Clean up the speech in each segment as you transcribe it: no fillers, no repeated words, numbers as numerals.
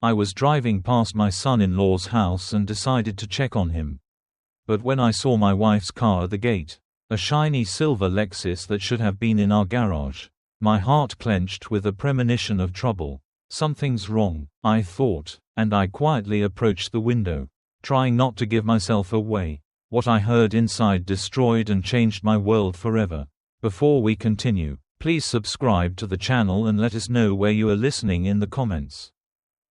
I was driving past my son-in-law's house and decided to check on him. But when I saw my wife's car at the gate, a shiny silver Lexus that should have been in our garage, my heart clenched with a premonition of trouble. Something's wrong, I thought, and I quietly approached the window, trying not to give myself away. What I heard inside destroyed and changed my world forever. Before we continue, please subscribe to the channel and let us know where you are listening in the comments.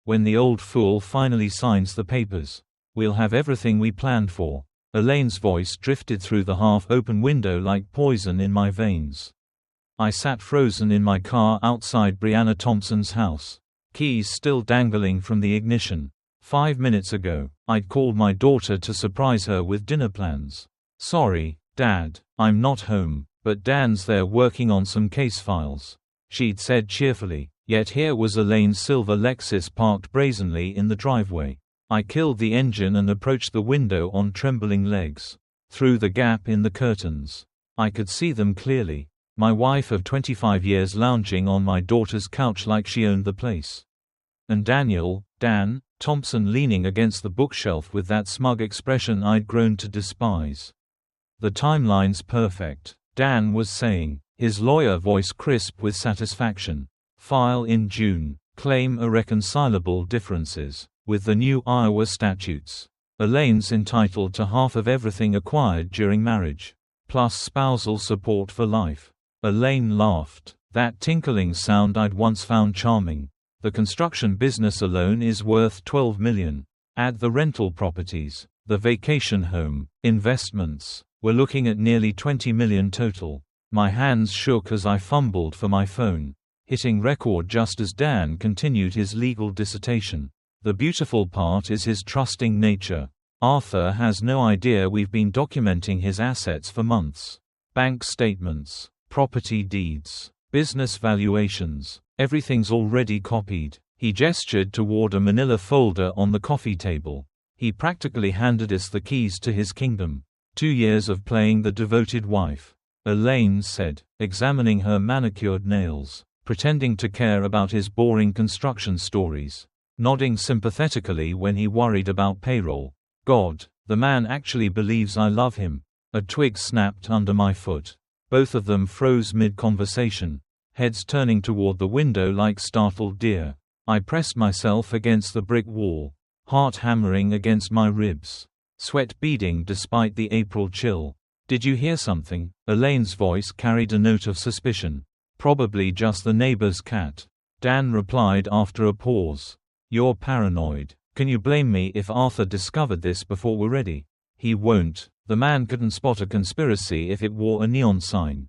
When the old fool finally signs the papers, we'll have everything we planned for. Elaine's voice drifted through the half-open window like poison in my veins. I sat frozen in my car outside Brianna Thompson's house, keys still dangling from the ignition. 5 minutes ago, I'd called my daughter to surprise her with dinner plans. "Sorry, Dad, I'm not home, but Dan's there working on some case files," she'd said cheerfully, yet here was Elaine's silver Lexus parked brazenly in the driveway. I killed the engine and approached the window on trembling legs. Through the gap in the curtains, I could see them clearly. My wife of 25 years lounging on my daughter's couch like she owned the place. And Dan Thompson leaning against the bookshelf with that smug expression I'd grown to despise. "The timeline's perfect," Dan was saying, his lawyer voice crisp with satisfaction. "File in June, claim irreconcilable differences. With the new Iowa statutes, Elaine's entitled to half of everything acquired during marriage, plus spousal support for life." Elaine laughed, that tinkling sound I'd once found charming. "The construction business alone is worth $12 million. Add the rental properties, the vacation home, investments. We're looking at nearly $20 million total." My hands shook as I fumbled for my phone, hitting record just as Dan continued his legal dissertation. "The beautiful part is his trusting nature. Arthur has no idea we've been documenting his assets for months. Bank statements, property deeds, business valuations. Everything's already copied." He gestured toward a manila folder on the coffee table. "He practically handed us the keys to his kingdom. 2 years of playing the devoted wife," Elaine said, examining her manicured nails, pretending to care about his boring construction stories, nodding sympathetically when he worried about payroll. "God, the man actually believes I love him." A twig snapped under my foot. Both of them froze mid-conversation, heads turning toward the window like startled deer. I pressed myself against the brick wall, heart hammering against my ribs, sweat beading despite the April chill. "Did you hear something?" Elaine's voice carried a note of suspicion. "Probably just the neighbor's cat," Dan replied after a pause. "You're paranoid. Can you blame me if Arthur discovered this before we're ready?" "He won't. The man couldn't spot a conspiracy if it wore a neon sign."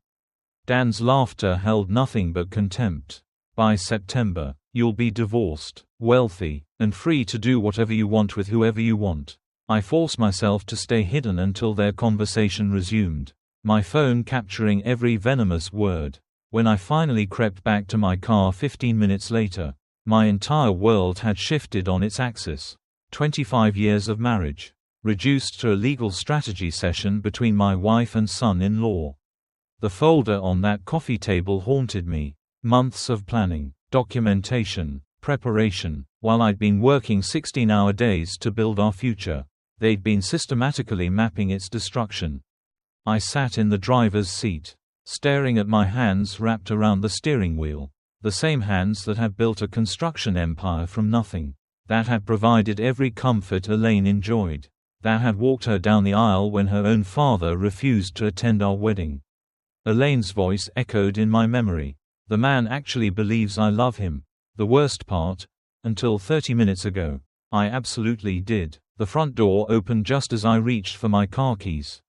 Dan's laughter held nothing but contempt. "By September, you'll be divorced, wealthy, and free to do whatever you want with whoever you want." I forced myself to stay hidden until their conversation resumed, my phone capturing every venomous word. When I finally crept back to my car 15 minutes later, my entire world had shifted on its axis. 25 years of marriage, reduced to a legal strategy session between my wife and son-in-law. The folder on that coffee table haunted me. Months of planning, documentation, preparation. While I'd been working 16-hour days to build our future, they'd been systematically mapping its destruction. I sat in the driver's seat, staring at my hands wrapped around the steering wheel. The same hands that had built a construction empire from nothing, that had provided every comfort Elaine enjoyed, that had walked her down the aisle when her own father refused to attend our wedding. Elaine's voice echoed in my memory. "The man actually believes I love him." The worst part? Until 30 minutes ago, I absolutely did. The front door opened just as I reached for my car keys.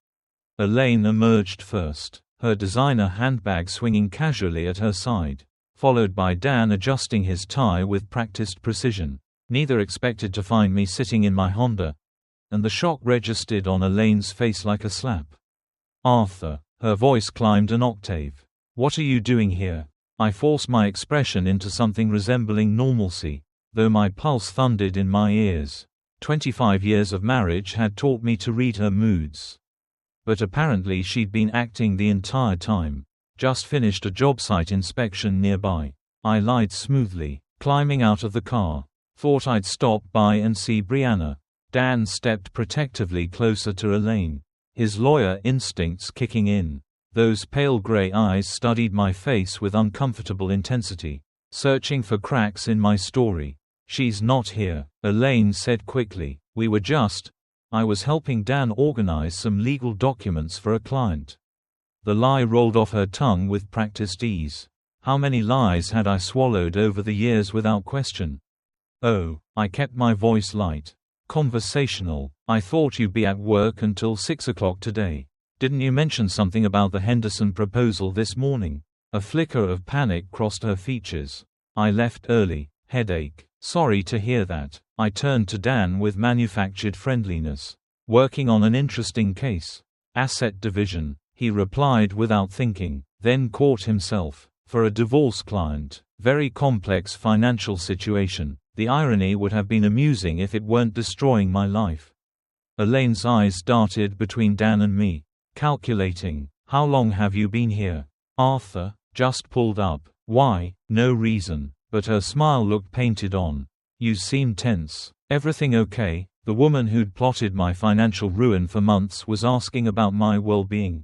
Elaine emerged first, her designer handbag swinging casually at her side, followed by Dan adjusting his tie with practiced precision. Neither expected to find me sitting in my Honda, and the shock registered on Elaine's face like a slap. "Arthur." Her voice climbed an octave. "What are you doing here?" I forced my expression into something resembling normalcy, though my pulse thundered in my ears. 25 years of marriage had taught me to read her moods. But apparently she'd been acting the entire time. "Just finished a job site inspection nearby." I lied smoothly, climbing out of the car. Thought I'd stop by and see Brianna. Dan stepped protectively closer to Elaine, his lawyer instincts kicking in. Those pale gray eyes studied my face with uncomfortable intensity, searching for cracks in my story. "She's not here," Elaine said quickly. I was helping Dan organize some legal documents for a client." The lie rolled off her tongue with practiced ease. How many lies had I swallowed over the years without question? "Oh," I kept my voice light. "Conversational. I thought you'd be at work until 6 o'clock today. Didn't you mention something about the Henderson proposal this morning?" A flicker of panic crossed her features. "I left early. Headache." "Sorry to hear that." I turned to Dan with manufactured friendliness. "Working on an interesting case. Asset division," he replied without thinking, then caught himself. "For a divorce client. Very complex financial situation. The irony would have been amusing if it weren't destroying my life." Elaine's eyes darted between Dan and me, calculating. "How long have you been here?" "Arthur, just pulled up." "Why?" "No reason." But her smile looked painted on. "You seem tense. Everything okay?" The woman who'd plotted my financial ruin for months was asking about my well-being.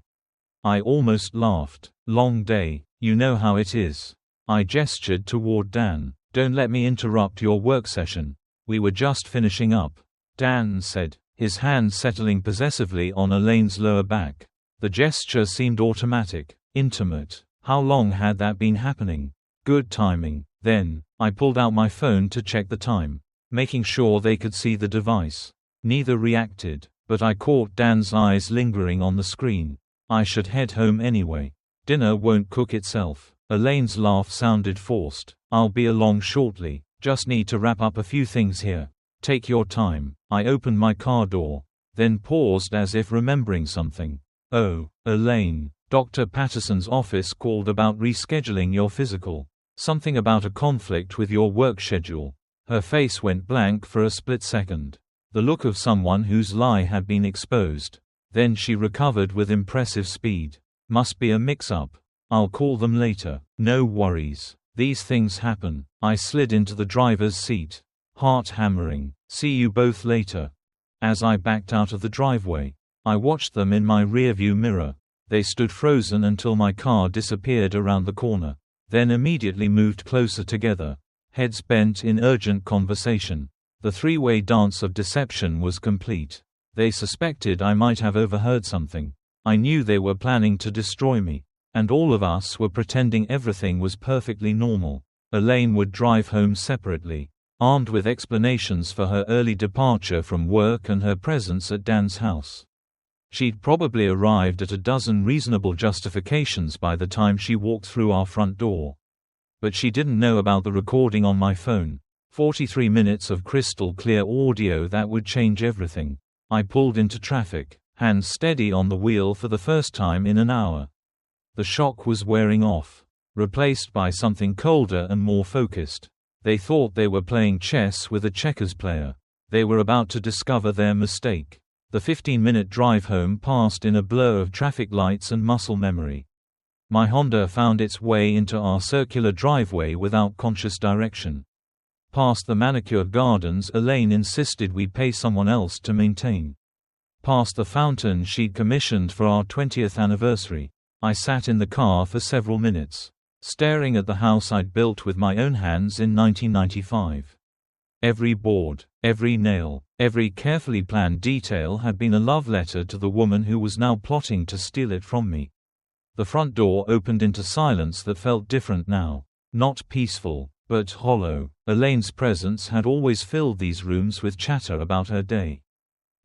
I almost laughed. "Long day. You know how it is." I gestured toward Dan. "Don't let me interrupt your work session. We were just finishing up," Dan said, his hand settling possessively on Elaine's lower back. The gesture seemed automatic, intimate. How long had that been happening? Good timing. Then, I pulled out my phone to check the time, making sure they could see the device. Neither reacted, but I caught Dan's eyes lingering on the screen. "I should head home anyway. Dinner won't cook itself." Elaine's laugh sounded forced. "I'll be along shortly. Just need to wrap up a few things here." "Take your time." I opened my car door, then paused as if remembering something. "Oh, Elaine, Dr. Patterson's office called about rescheduling your physical. Something about a conflict with your work schedule." Her face went blank for a split second. The look of someone whose lie had been exposed. Then she recovered with impressive speed. "Must be a mix-up. I'll call them later." "No worries. These things happen." I slid into the driver's seat, heart hammering. "See you both later." As I backed out of the driveway, I watched them in my rearview mirror. They stood frozen until my car disappeared around the corner, then immediately moved closer together, heads bent in urgent conversation. The three-way dance of deception was complete. They suspected I might have overheard something. I knew they were planning to destroy me. And all of us were pretending everything was perfectly normal. Elaine would drive home separately, armed with explanations for her early departure from work and her presence at Dan's house. She'd probably arrived at a dozen reasonable justifications by the time she walked through our front door. But she didn't know about the recording on my phone. 43 minutes of crystal clear audio that would change everything. I pulled into traffic, hands steady on the wheel for the first time in an hour. The shock was wearing off, replaced by something colder and more focused. They thought they were playing chess with a checkers player. They were about to discover their mistake. The 15-minute drive home passed in a blur of traffic lights and muscle memory. My Honda found its way into our circular driveway without conscious direction. Past the manicured gardens Elaine insisted we pay someone else to maintain. Past the fountain she'd commissioned for our 20th anniversary. I sat in the car for several minutes, staring at the house I'd built with my own hands in 1995. Every board, every nail, every carefully planned detail had been a love letter to the woman who was now plotting to steal it from me. The front door opened into silence that felt different now. Not peaceful, but hollow. Elaine's presence had always filled these rooms with chatter about her day.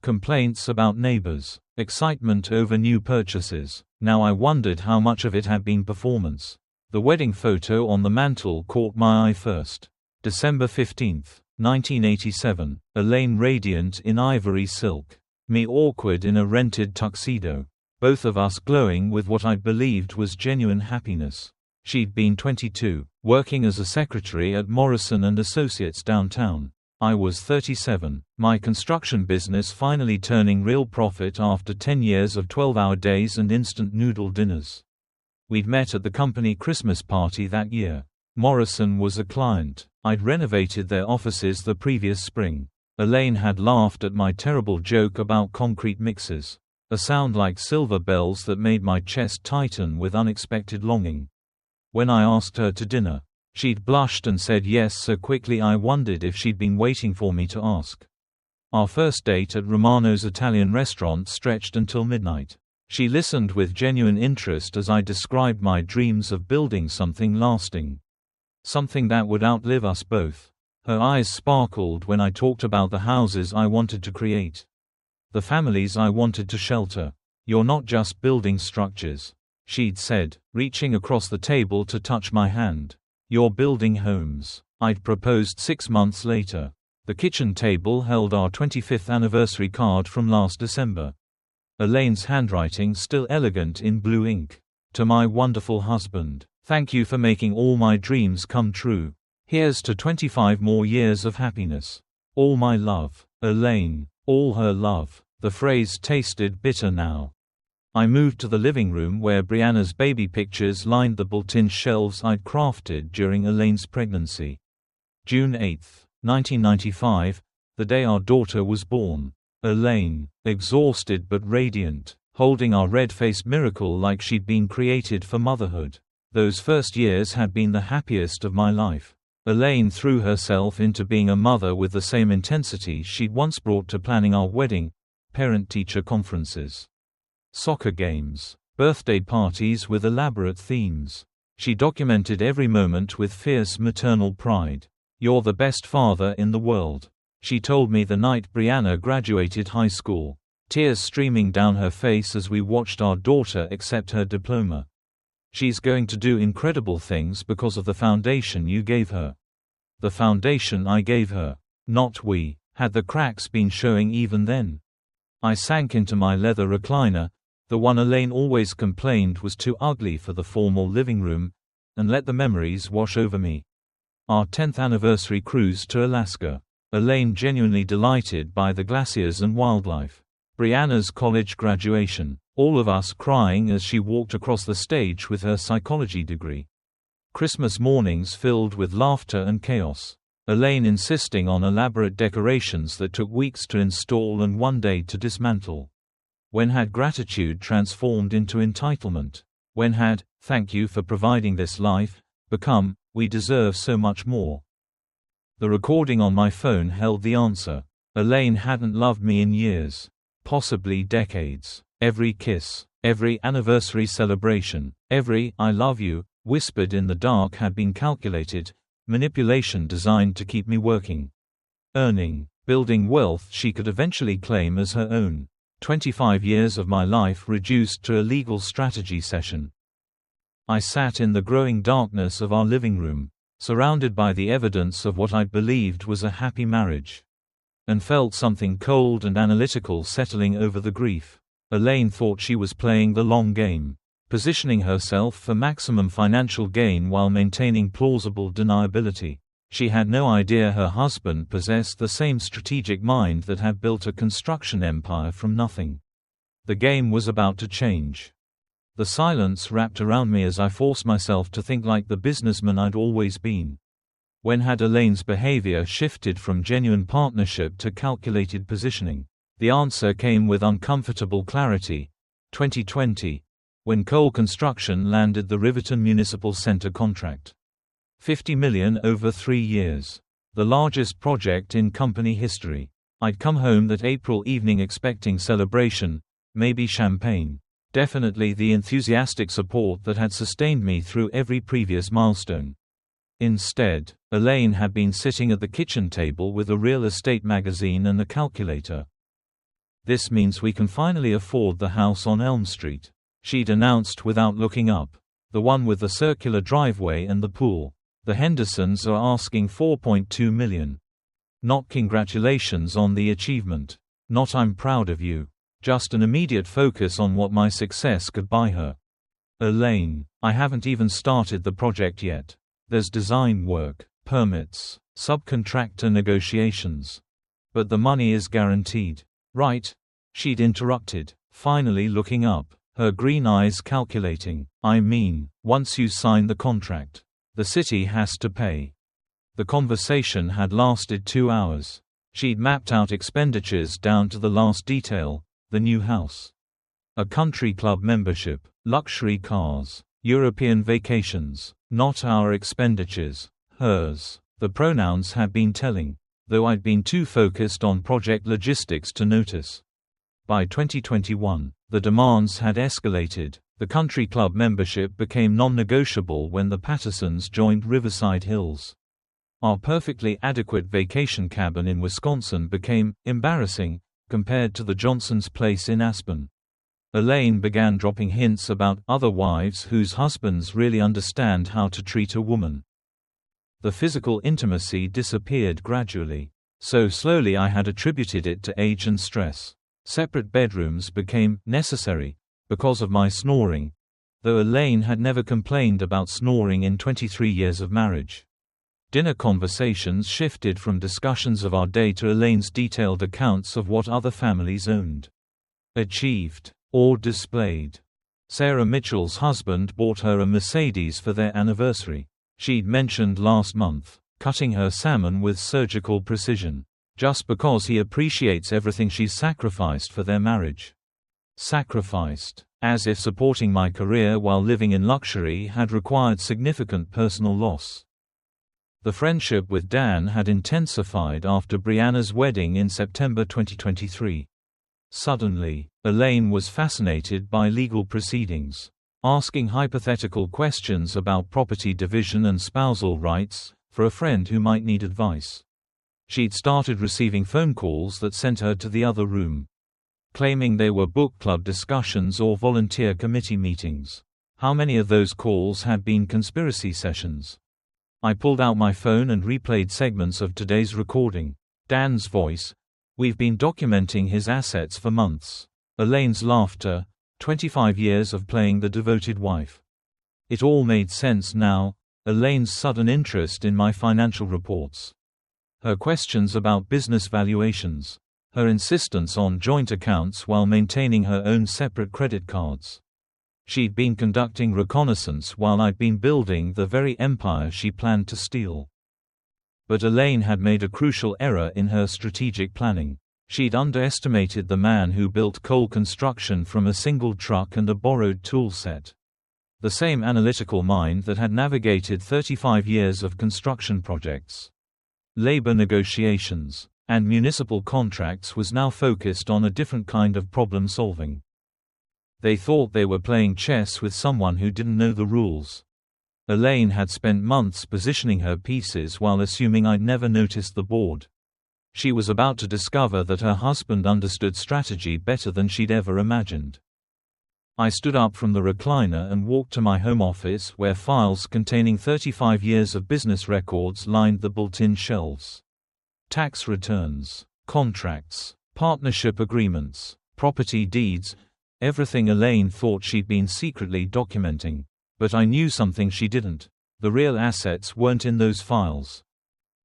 Complaints about neighbors, excitement over new purchases. Now I wondered how much of it had been performance. The wedding photo on the mantel caught my eye first. December 15, 1987. Elaine radiant in ivory silk. Me awkward in a rented tuxedo. Both of us glowing with what I believed was genuine happiness. She'd been 22, working as a secretary at Morrison & Associates downtown. I was 37, my construction business finally turning real profit after 10 years of 12-hour days and instant noodle dinners. We'd met at the company Christmas party that year. Morrison was a client. I'd renovated their offices the previous spring. Elaine had laughed at my terrible joke about concrete mixers, a sound like silver bells that made my chest tighten with unexpected longing. When I asked her to dinner, she'd blushed and said yes so quickly I wondered if she'd been waiting for me to ask. Our first date at Romano's Italian restaurant stretched until midnight. She listened with genuine interest as I described my dreams of building something lasting. Something that would outlive us both. Her eyes sparkled when I talked about the houses I wanted to create, the families I wanted to shelter. "You're not just building structures," she'd said, reaching across the table to touch my hand. "You're building homes." I'd proposed 6 months later. The kitchen table held our 25th anniversary card from last December. Elaine's handwriting still elegant in blue ink. "To my wonderful husband, thank you for making all my dreams come true. Here's to 25 more years of happiness. All my love." Elaine. All her love. The phrase tasted bitter now. I moved to the living room where Brianna's baby pictures lined the built-in shelves I'd crafted during Elaine's pregnancy. June 8, 1995, the day our daughter was born. Elaine, exhausted but radiant, holding our red-faced miracle like she'd been created for motherhood. Those first years had been the happiest of my life. Elaine threw herself into being a mother with the same intensity she'd once brought to planning our wedding, parent-teacher conferences, soccer games, birthday parties with elaborate themes. She documented every moment with fierce maternal pride. "You're the best father in the world," she told me the night Brianna graduated high school, tears streaming down her face as we watched our daughter accept her diploma. "She's going to do incredible things because of the foundation you gave her." The foundation I gave her. Not we. Had the cracks been showing even then? I sank into my leather recliner, the one Elaine always complained was too ugly for the formal living room, and let the memories wash over me. Our 10th anniversary cruise to Alaska. Elaine genuinely delighted by the glaciers and wildlife. Brianna's college graduation. All of us crying as she walked across the stage with her psychology degree. Christmas mornings filled with laughter and chaos. Elaine insisting on elaborate decorations that took weeks to install and one day to dismantle. When had gratitude transformed into entitlement? When had, "Thank you for providing this life," become, "We deserve so much more"? The recording on my phone held the answer. Elaine hadn't loved me in years. Possibly decades. Every kiss, every anniversary celebration, every "I love you" whispered in the dark had been calculated, manipulation designed to keep me working, earning, building wealth she could eventually claim as her own. 25 years of my life reduced to a legal strategy session. I sat in the growing darkness of our living room, surrounded by the evidence of what I believed was a happy marriage, and felt something cold and analytical settling over the grief. Elaine thought she was playing the long game, positioning herself for maximum financial gain while maintaining plausible deniability. She had no idea her husband possessed the same strategic mind that had built a construction empire from nothing. The game was about to change. The silence wrapped around me as I forced myself to think like the businessman I'd always been. When had Elaine's behavior shifted from genuine partnership to calculated positioning? The answer came with uncomfortable clarity. 2020. When Cole Construction landed the Riverton Municipal Center contract. $50 million over 3 years. The largest project in company history. I'd come home that April evening expecting celebration, maybe champagne. Definitely the enthusiastic support that had sustained me through every previous milestone. Instead, Elaine had been sitting at the kitchen table with a real estate magazine and a calculator. "This means we can finally afford the house on Elm Street," she'd announced without looking up. "The one with the circular driveway and the pool. The Hendersons are asking $4.2 million. Not congratulations on the achievement. Not I'm proud of you. Just an immediate focus on what my success could buy her." Elaine, I haven't even started the project yet. There's design work, permits, subcontractor negotiations. But the money is guaranteed. Right? She'd interrupted, finally looking up, her green eyes calculating. "I mean, once you sign the contract. The city has to pay. The conversation had lasted 2 hours. She'd mapped out expenditures down to the last detail: the new house, a country club membership, luxury cars, European vacations. Not our expenditures, hers. The pronouns had been telling, though I'd been too focused on project logistics to notice. By 2021, the demands had escalated. The country club membership became non-negotiable when the Pattersons joined Riverside Hills. Our perfectly adequate vacation cabin in Wisconsin became embarrassing compared to the Johnsons' place in Aspen. Elaine began dropping hints about other wives whose husbands really understand how to treat a woman. The physical intimacy disappeared gradually. So slowly I had attributed it to age and stress. Separate bedrooms became necessary because of my snoring, though Elaine had never complained about snoring in 23 years of marriage. Dinner conversations shifted from discussions of our day to Elaine's detailed accounts of what other families owned, achieved, or displayed. Sarah Mitchell's husband bought her a Mercedes for their anniversary. She'd mentioned last month cutting her salmon with surgical precision, just because he appreciates everything she's sacrificed for their marriage. Sacrificed, as if supporting my career while living in luxury had required significant personal loss. The friendship with Dan had intensified after Brianna's wedding in September 2023. Suddenly, Elaine was fascinated by legal proceedings, asking hypothetical questions about property division and spousal rights for a friend who might need advice. She'd started receiving phone calls that sent her to the other room, claiming they were book club discussions or volunteer committee meetings. How many of those calls had been conspiracy sessions? I pulled out my phone and replayed segments of today's recording. Dan's voice: "We've been documenting his assets for months." Elaine's laughter: 25 years of playing the devoted wife. It all made sense now. Elaine's sudden interest in my financial reports, her questions about business valuations, her insistence on joint accounts while maintaining her own separate credit cards. She'd been conducting reconnaissance while I'd been building the very empire she planned to steal. But Elaine had made a crucial error in her strategic planning. She'd underestimated the man who built Cole Construction from a single truck and a borrowed tool set. The same analytical mind that had navigated 35 years of construction projects, labor negotiations, and municipal contracts was now focused on a different kind of problem solving. They thought they were playing chess with someone who didn't know the rules. Elaine had spent months positioning her pieces while assuming I'd never noticed the board. She was about to discover that her husband understood strategy better than she'd ever imagined. I stood up from the recliner and walked to my home office where files containing 35 years of business records lined the built-in shelves. Tax returns, contracts, partnership agreements, property deeds, everything Elaine thought she'd been secretly documenting. But I knew something she didn't. The real assets weren't in those files.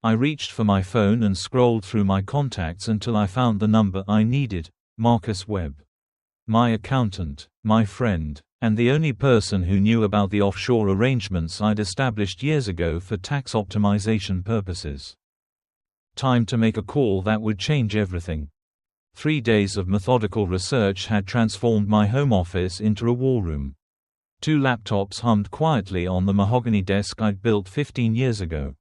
I reached for my phone and scrolled through my contacts until I found the number I needed: Marcus Webb. My accountant, my friend, and the only person who knew about the offshore arrangements I'd established years ago for tax optimization purposes. Time to make a call that would change everything. 3 days of methodical research had transformed my home office into a war room. 2 laptops hummed quietly on the mahogany desk I'd built 15 years ago,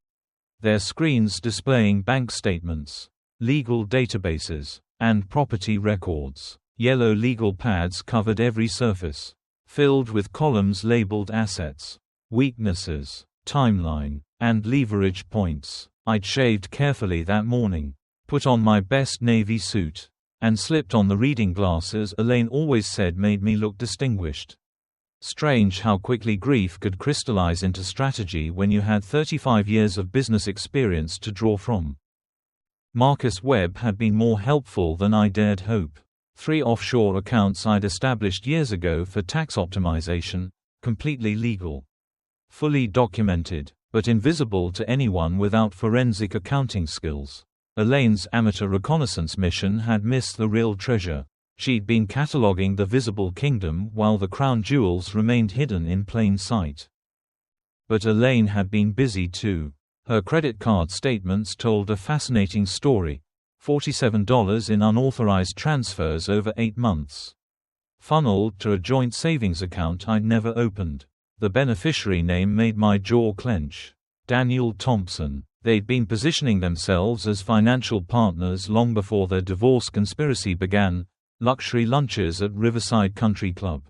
their screens displaying bank statements, legal databases, and property records. Yellow legal pads covered every surface, filled with columns labeled assets, weaknesses, timeline, and leverage points. I'd shaved carefully that morning, put on my best navy suit, and slipped on the reading glasses Elaine always said made me look distinguished. Strange how quickly grief could crystallize into strategy when you had 35 years of business experience to draw from. Marcus Webb had been more helpful than I dared hope. 3 offshore accounts I'd established years ago for tax optimization, completely legal, fully documented, but invisible to anyone without forensic accounting skills. Elaine's amateur reconnaissance mission had missed the real treasure. She'd been cataloging the visible kingdom while the crown jewels remained hidden in plain sight. But Elaine had been busy too. Her credit card statements told a fascinating story: $47 in unauthorized transfers over 8 months. Funneled to a joint savings account I'd never opened. The beneficiary name made my jaw clench. Daniel Thompson. They'd been positioning themselves as financial partners long before their divorce conspiracy began. Luxury lunches at Riverside Country Club.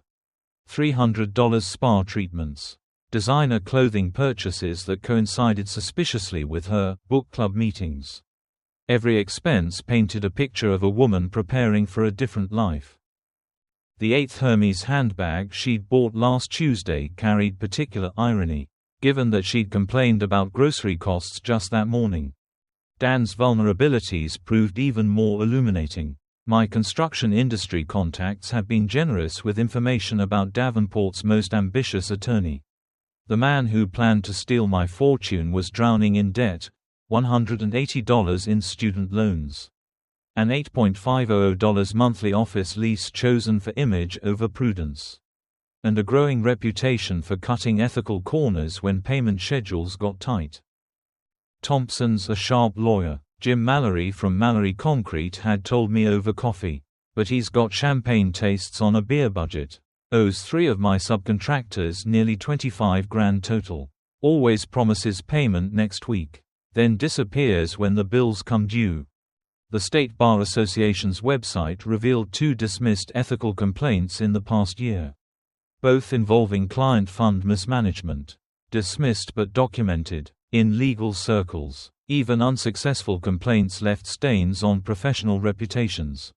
$300 spa treatments. Designer clothing purchases that coincided suspiciously with her book club meetings. Every expense painted a picture of a woman preparing for a different life. The 8th Hermes handbag she'd bought last Tuesday carried particular irony, given that she'd complained about grocery costs just that morning. Dan's vulnerabilities proved even more illuminating. My construction industry contacts have been generous with information about Davenport's most ambitious attorney. The man who planned to steal my fortune was drowning in debt, $180 in student loans. An $8.500 monthly office lease chosen for image over prudence. And a growing reputation for cutting ethical corners when payment schedules got tight. Thompson's a sharp lawyer. Jim Mallory from Mallory Concrete had told me over coffee. But he's got champagne tastes on a beer budget. Owes 3 of my subcontractors nearly $25,000 total. Always promises payment next week. Then disappears when the bills come due. The State Bar Association's website revealed 2 dismissed ethical complaints in the past year. Both involving client fund mismanagement. Dismissed but documented. In legal circles, even unsuccessful complaints left stains on professional reputations.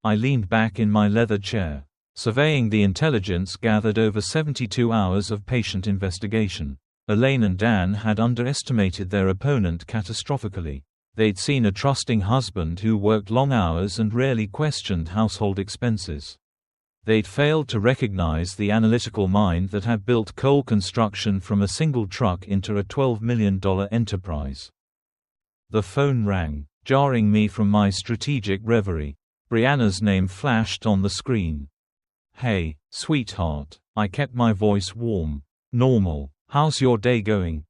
I leaned back in my leather chair. Surveying the intelligence gathered over 72 hours of patient investigation. Elaine and Dan had underestimated their opponent catastrophically. They'd seen a trusting husband who worked long hours and rarely questioned household expenses. They'd failed to recognize the analytical mind that had built coal construction from a single truck into a $12 million enterprise. The phone rang, jarring me from my strategic reverie. Brianna's name flashed on the screen. "Hey, sweetheart." I kept my voice warm. "Normal. How's your day going?"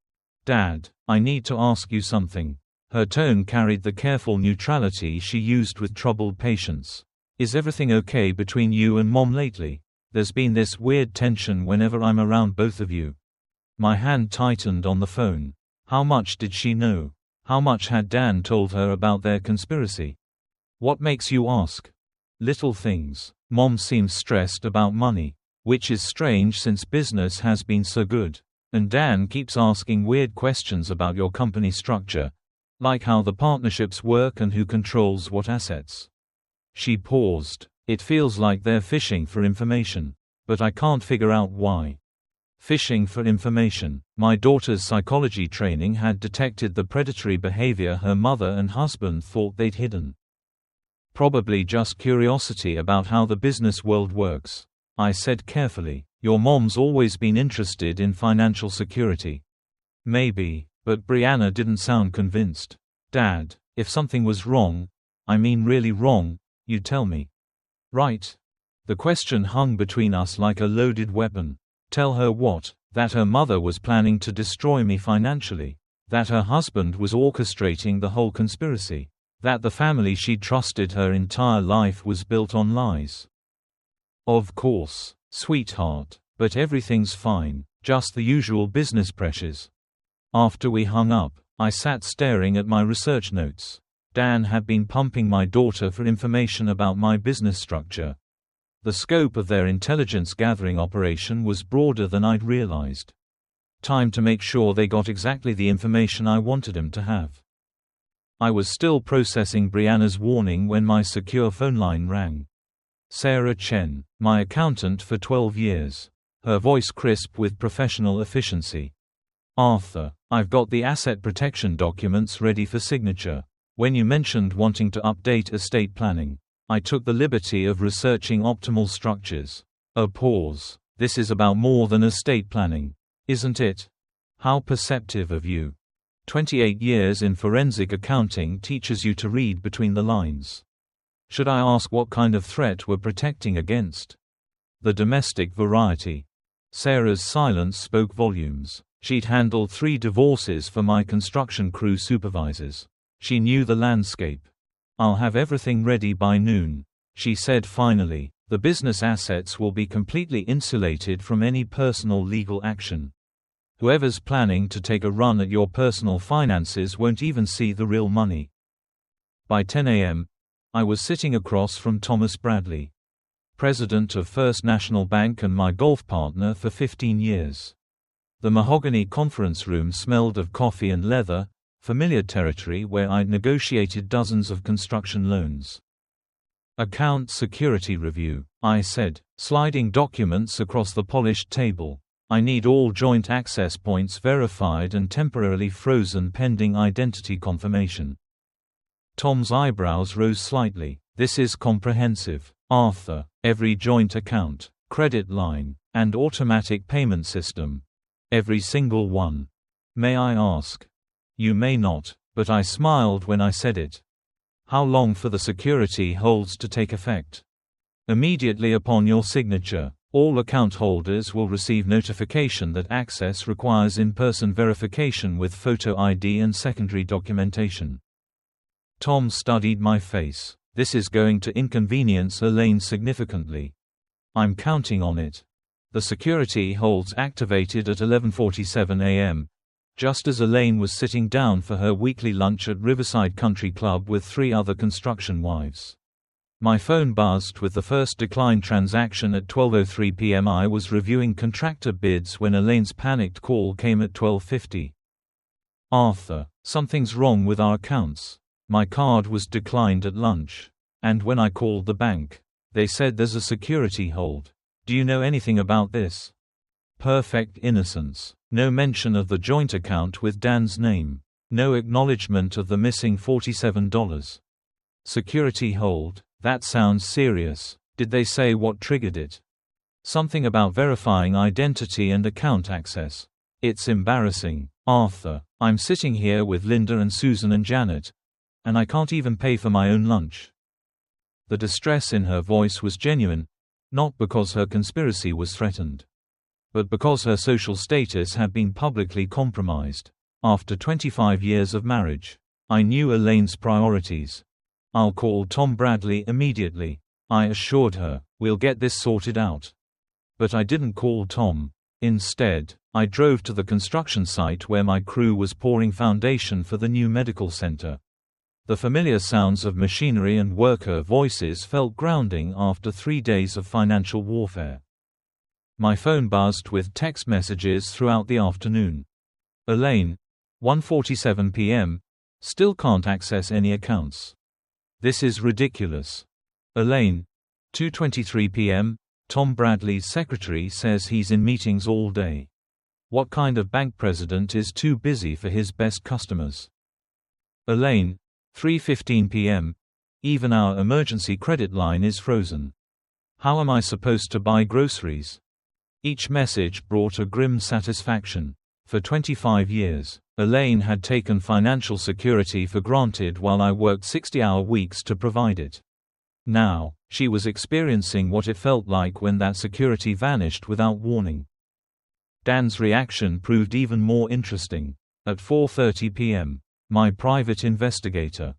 "Dad, I need to ask you something." Her tone carried the careful neutrality she used with troubled patients. "Is everything okay between you and Mom lately? There's been this weird tension whenever I'm around both of you." My hand tightened on the phone. How much did she know? How much had Dan told her about their conspiracy? "What makes you ask?" "Little things. Mom seems stressed about money. Which is strange since business has been so good. And Dan keeps asking weird questions about your company structure. Like how the partnerships work and who controls what assets." She paused. "It feels like they're fishing for information. But I can't figure out why." Fishing for information. My daughter's psychology training had detected the predatory behavior her mother and husband thought they'd hidden. "Probably just curiosity about how the business world works," I said carefully. "Your mom's always been interested in financial security." "Maybe," but Brianna didn't sound convinced. "Dad, if something was wrong, I mean really wrong, you'd tell me. Right?" The question hung between us like a loaded weapon. Tell her what? That her mother was planning to destroy me financially. That her husband was orchestrating the whole conspiracy. That the family she'd trusted her entire life was built on lies. "Of course, sweetheart. But everything's fine. Just the usual business pressures." After we hung up, I sat staring at my research notes. Dan had been pumping my daughter for information about my business structure. The scope of their intelligence gathering operation was broader than I'd realized. Time to make sure they got exactly the information I wanted them to have. I was still processing Brianna's warning when my secure phone line rang. Sarah Chen, my accountant for 12 years. Her voice crisp with professional efficiency. "Arthur, I've got the asset protection documents ready for signature. When you mentioned wanting to update estate planning, I took the liberty of researching optimal structures." A pause. "This is about more than estate planning, isn't it?" "How perceptive of you. 28 years in forensic accounting teaches you to read between the lines." "Should I ask what kind of threat we're protecting against?" "The domestic variety." Sarah's silence spoke volumes. She'd handled 3 divorces for my construction crew supervisors. She knew the landscape. "I'll have everything ready by noon," she said finally. "The business assets will be completely insulated from any personal legal action. Whoever's planning to take a run at your personal finances won't even see the real money." By 10 a.m., I was sitting across from Thomas Bradley, president of First National Bank and my golf partner for 15 years. The mahogany conference room smelled of coffee and leather, familiar territory where I'd negotiated dozens of construction loans. "Account security review," I said, sliding documents across the polished table. "I need all joint access points verified and temporarily frozen pending identity confirmation." Tom's eyebrows rose slightly. "This is comprehensive, Arthur. Every joint account, credit line, and automatic payment system. Every single one." "May I ask?" "You may not, but I smiled when I said it. How long for the security holds to take effect?" "Immediately upon your signature. All account holders will receive notification that access requires in-person verification with photo ID and secondary documentation." Tom studied my face. "This is going to inconvenience Elaine significantly." "I'm counting on it." The security holds activated at 11:47 a.m., just as Elaine was sitting down for her weekly lunch at Riverside Country Club with 3 other construction wives. My phone buzzed with the first decline transaction at 12:03 p.m. I was reviewing contractor bids when Elaine's panicked call came at 12:50. "Arthur, something's wrong with our accounts. My card was declined at lunch. And when I called the bank, they said there's a security hold. Do you know anything about this?" Perfect innocence. No mention of the joint account with Dan's name. No acknowledgement of the missing $47. Security hold? That sounds serious. Did they say what triggered it? Something about verifying identity and account access. It's embarrassing, Arthur. I'm sitting here with Linda and Susan and Janet, and I can't even pay for my own lunch. The distress in her voice was genuine, not because her conspiracy was threatened, but because her social status had been publicly compromised. After 25 years of marriage, I knew Elaine's priorities. "I'll call Tom Bradley immediately," I assured her. "We'll get this sorted out." But I didn't call Tom. Instead, I drove to the construction site where my crew was pouring foundation for the new medical center. The familiar sounds of machinery and worker voices felt grounding after 3 days of financial warfare. My phone buzzed with text messages throughout the afternoon. "Elaine, 1:47 p.m., still can't access any accounts. This is ridiculous." "Elaine, 2:23 p.m., Tom Bradley's secretary says he's in meetings all day. What kind of bank president is too busy for his best customers?" "Elaine, 3:15 p.m., even our emergency credit line is frozen. How am I supposed to buy groceries?" Each message brought a grim satisfaction. For 25 years, Elaine had taken financial security for granted while I worked 60-hour weeks to provide it. Now, she was experiencing what it felt like when that security vanished without warning. Dan's reaction proved even more interesting. At 4:30 p.m., my private investigator,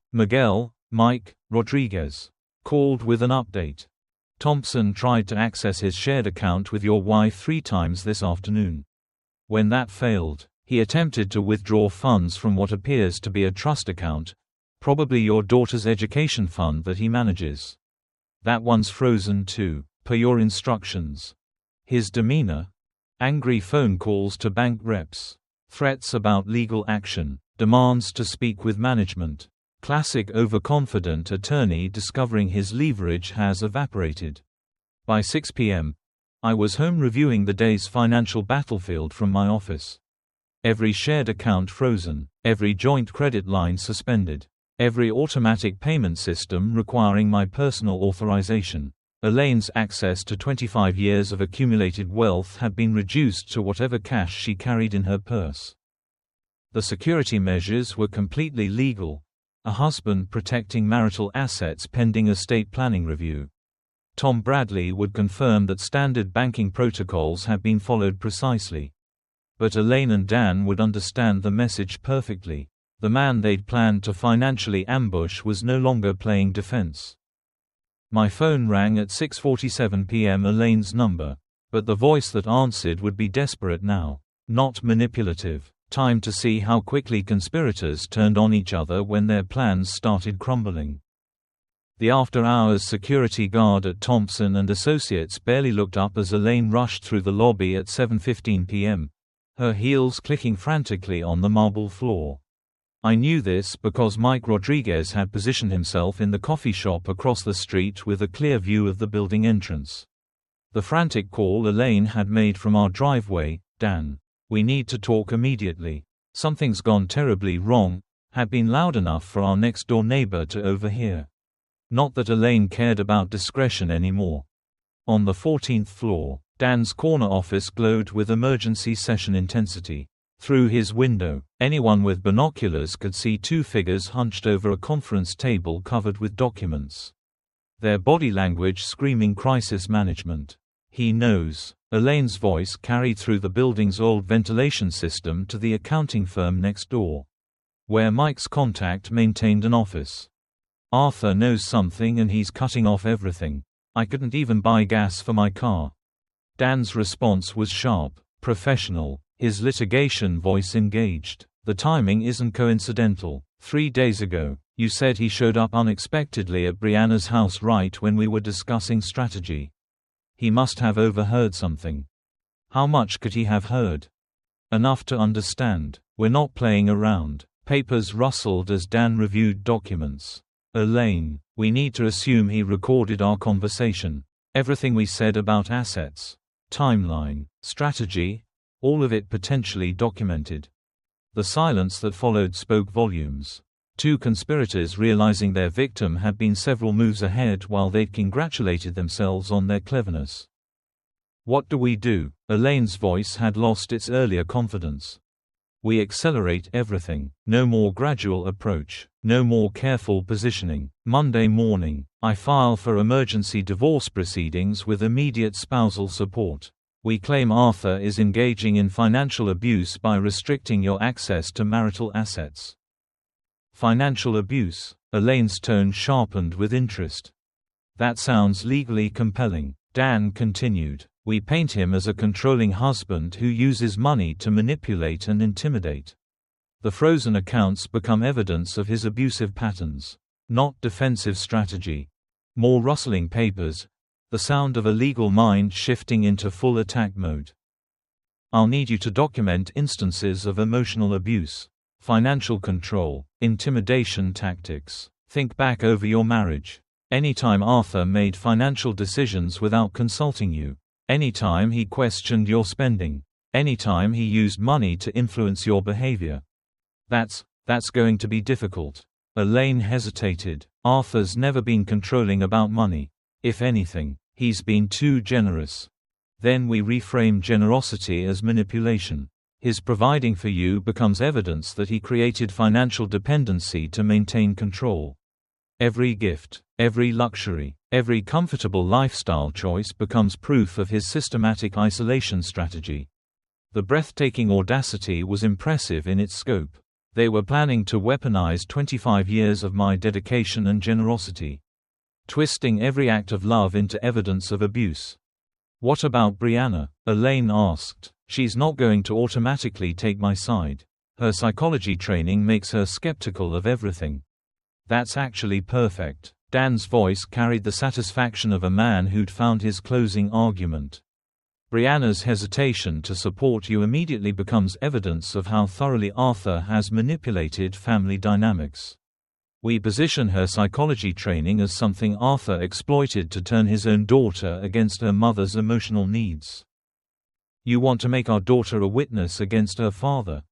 Mike Rodriguez, called with an update. "Thompson tried to access his shared account with your wife 3 times this afternoon. When that failed, he attempted to withdraw funds from what appears to be a trust account, probably your daughter's education fund that he manages. That one's frozen too, per your instructions." His demeanor? Angry phone calls to bank reps. Threats about legal action. Demands to speak with management. Classic overconfident attorney discovering his leverage has evaporated. By 6 p.m., I was home reviewing the day's financial battlefield from my office. Every shared account frozen, every joint credit line suspended, every automatic payment system requiring my personal authorization. Elaine's access to 25 years of accumulated wealth had been reduced to whatever cash she carried in her purse. The security measures were completely legal. A husband protecting marital assets pending estate planning review. Tom Bradley would confirm that standard banking protocols had been followed precisely. But Elaine and Dan would understand the message perfectly. The man they'd planned to financially ambush was no longer playing defense. My phone rang at 6:47 p.m. Elaine's number. But the voice that answered would be desperate now. Not manipulative. Time to see how quickly conspirators turned on each other when their plans started crumbling. The after-hours security guard at Thompson & Associates barely looked up as Elaine rushed through the lobby at 7:15 p.m., her heels clicking frantically on the marble floor. I knew this because Mike Rodriguez had positioned himself in the coffee shop across the street with a clear view of the building entrance. The frantic call Elaine had made from our driveway, "Dan, we need to talk immediately. Something's gone terribly wrong," had been loud enough for our next-door neighbor to overhear. Not that Elaine cared about discretion anymore. On the 14th floor, Dan's corner office glowed with emergency session intensity. Through his window, anyone with binoculars could see two figures hunched over a conference table covered with documents. Their body language screaming crisis management. "He knows." Elaine's voice carried through the building's old ventilation system to the accounting firm next door, where Mike's contact maintained an office. "Arthur knows something and he's cutting off everything. I couldn't even buy gas for my car." Dan's response was sharp, professional, his litigation voice engaged. "The timing isn't coincidental. 3 days ago, you said he showed up unexpectedly at Brianna's house right when we were discussing strategy. He must have overheard something." How much could he have heard? Enough to understand. We're not playing around. Papers rustled as Dan reviewed documents. "Elaine, we need to assume he recorded our conversation. Everything we said about assets, timeline, strategy, all of it potentially documented." The silence that followed spoke volumes. Two conspirators realizing their victim had been several moves ahead while they'd congratulated themselves on their cleverness. "What do we do?" Elaine's voice had lost its earlier confidence. "We accelerate everything. No more gradual approach. No more careful positioning. Monday morning, I file for emergency divorce proceedings with immediate spousal support. We claim Arthur is engaging in financial abuse by restricting your access to marital assets." Financial abuse? Elaine's tone sharpened with interest. "That sounds legally compelling." Dan continued. "We paint him as a controlling husband who uses money to manipulate and intimidate. The frozen accounts become evidence of his abusive patterns. Not defensive strategy. More rustling papers, the sound of a legal mind shifting into full attack mode. I'll need you to document instances of emotional abuse, financial control, intimidation tactics. Think back over your marriage. Anytime Arthur made financial decisions without consulting you. Anytime he questioned your spending. Anytime he used money to influence your behavior. That's going to be difficult." Elaine hesitated. "Arthur's never been controlling about money. If anything, he's been too generous." Then we reframe generosity as manipulation. His providing for you becomes evidence that he created financial dependency to maintain control. Every gift, every luxury, every comfortable lifestyle choice becomes proof of his systematic isolation strategy. The breathtaking audacity was impressive in its scope. They were planning to weaponize 25 years of my dedication and generosity, twisting every act of love into evidence of abuse. "What about Brianna?" Elaine asked. "She's not going to automatically take my side. Her psychology training makes her skeptical of everything." "That's actually perfect." Dan's voice carried the satisfaction of a man who'd found his closing argument. "Brianna's hesitation to support you immediately becomes evidence of how thoroughly Arthur has manipulated family dynamics. We position her psychology training as something Arthur exploited to turn his own daughter against her mother's emotional needs." "You want to make our daughter a witness against her father?"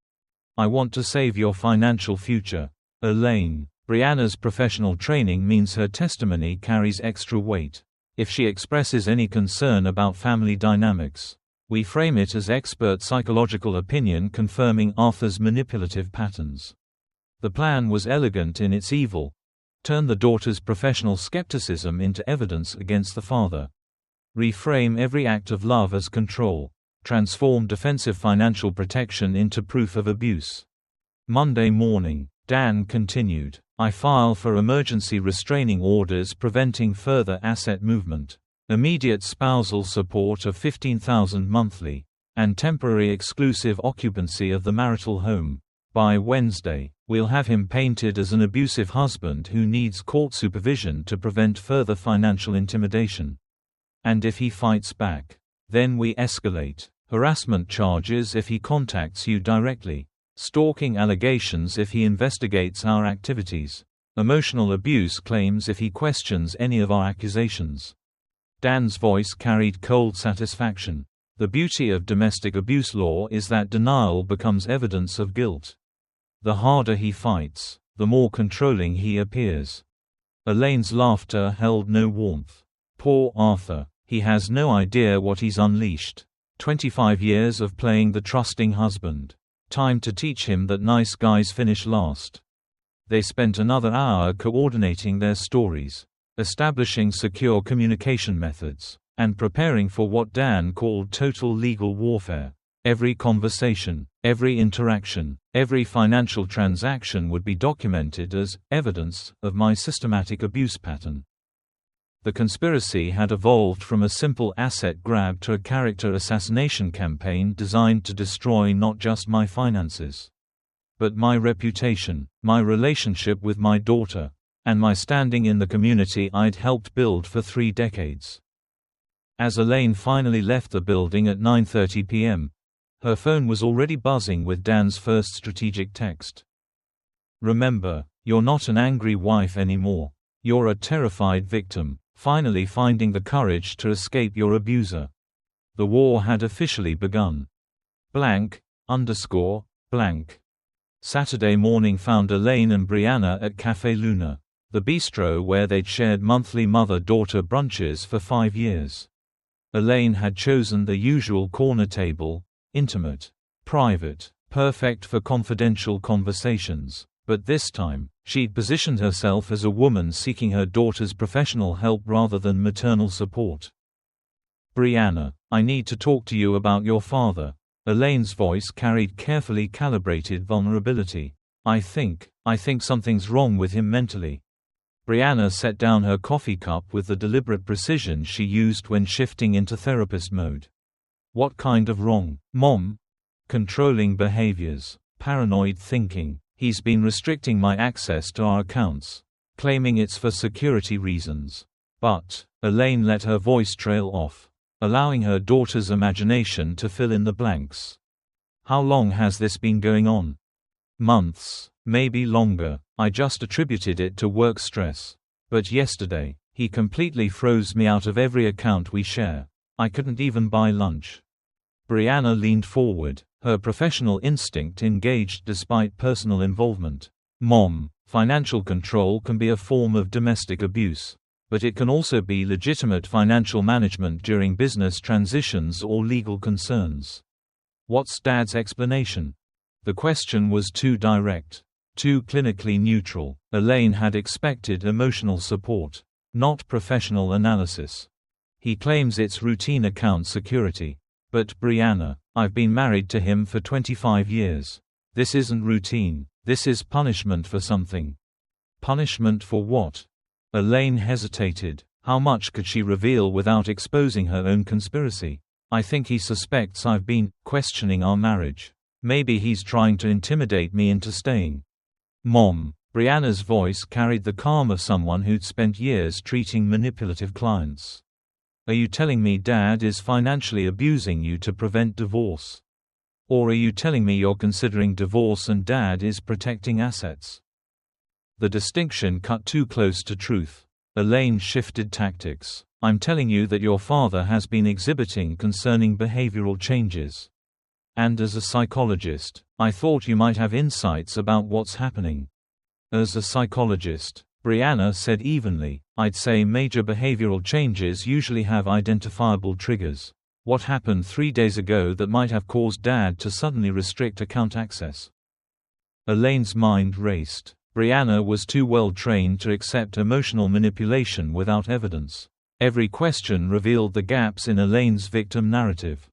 "I want to save your financial future." "Elaine, Brianna's professional training means her testimony carries extra weight. If she expresses any concern about family dynamics, we frame it as expert psychological opinion confirming Arthur's manipulative patterns." The plan was elegant in its evil. Turn the daughter's professional skepticism into evidence against the father. Reframe every act of love as control. Transform defensive financial protection into proof of abuse. Monday morning, Dan continued. I file for emergency restraining orders preventing further asset movement. Immediate spousal support of $15,000 monthly. And temporary exclusive occupancy of the marital home. By Wednesday, we'll have him painted as an abusive husband who needs court supervision to prevent further financial intimidation. And if he fights back, then we escalate. Harassment charges if he contacts you directly. Stalking allegations if he investigates our activities. Emotional abuse claims if he questions any of our accusations. Dan's voice carried cold satisfaction. The beauty of domestic abuse law is that denial becomes evidence of guilt. The harder he fights, the more controlling he appears. Elaine's laughter held no warmth. Poor Arthur, he has no idea what he's unleashed. 25 years of playing the trusting husband. Time to teach him that nice guys finish last. They spent another hour coordinating their stories, establishing secure communication methods, and preparing for what Dan called total legal warfare. Every conversation, every interaction, every financial transaction would be documented as evidence of my systematic abuse pattern. The conspiracy had evolved from a simple asset grab to a character assassination campaign designed to destroy not just my finances, but my reputation, my relationship with my daughter, and my standing in the community I'd helped build for 3 decades. As Elaine finally left the building at 9:30 p.m., her phone was already buzzing with Dan's first strategic text. Remember, you're not an angry wife anymore. You're a terrified victim, finally finding the courage to escape your abuser. The war had officially begun. __. Saturday morning found Elaine and Brianna at Café Luna, the bistro where they'd shared monthly mother-daughter brunches for 5 years. Elaine had chosen the usual corner table, intimate, private, perfect for confidential conversations. But this time, she'd positioned herself as a woman seeking her daughter's professional help rather than maternal support. Brianna, I need to talk to you about your father. Elaine's voice carried carefully calibrated vulnerability. I think something's wrong with him mentally. Brianna set down her coffee cup with the deliberate precision she used when shifting into therapist mode. What kind of wrong, Mom? Controlling behaviors, paranoid thinking. He's been restricting my access to our accounts, claiming it's for security reasons. But, Elaine let her voice trail off, allowing her daughter's imagination to fill in the blanks. How long has this been going on? Months, maybe longer. I just attributed it to work stress. But yesterday, he completely froze me out of every account we share. I couldn't even buy lunch. Brianna leaned forward, her professional instinct engaged despite personal involvement. Mom, financial control can be a form of domestic abuse. But it can also be legitimate financial management during business transitions or legal concerns. What's Dad's explanation? The question was too direct, too clinically neutral. Elaine had expected emotional support, not professional analysis. He claims it's routine account security. But Brianna, I've been married to him for 25 years. This isn't routine, this is punishment for something. Punishment for what? Elaine hesitated. How much could she reveal without exposing her own conspiracy? I think he suspects I've been questioning our marriage. Maybe he's trying to intimidate me into staying. Mom, Brianna's voice carried the calm of someone who'd spent years treating manipulative clients. Are you telling me Dad is financially abusing you to prevent divorce? Or are you telling me you're considering divorce and Dad is protecting assets? The distinction cut too close to truth. Elaine shifted tactics. I'm telling you that your father has been exhibiting concerning behavioral changes. And as a psychologist, I thought you might have insights about what's happening. As a psychologist, Brianna said evenly, I'd say major behavioral changes usually have identifiable triggers. What happened 3 days ago that might have caused Dad to suddenly restrict account access? Elaine's mind raced. Brianna was too well trained to accept emotional manipulation without evidence. Every question revealed the gaps in Elaine's victim narrative.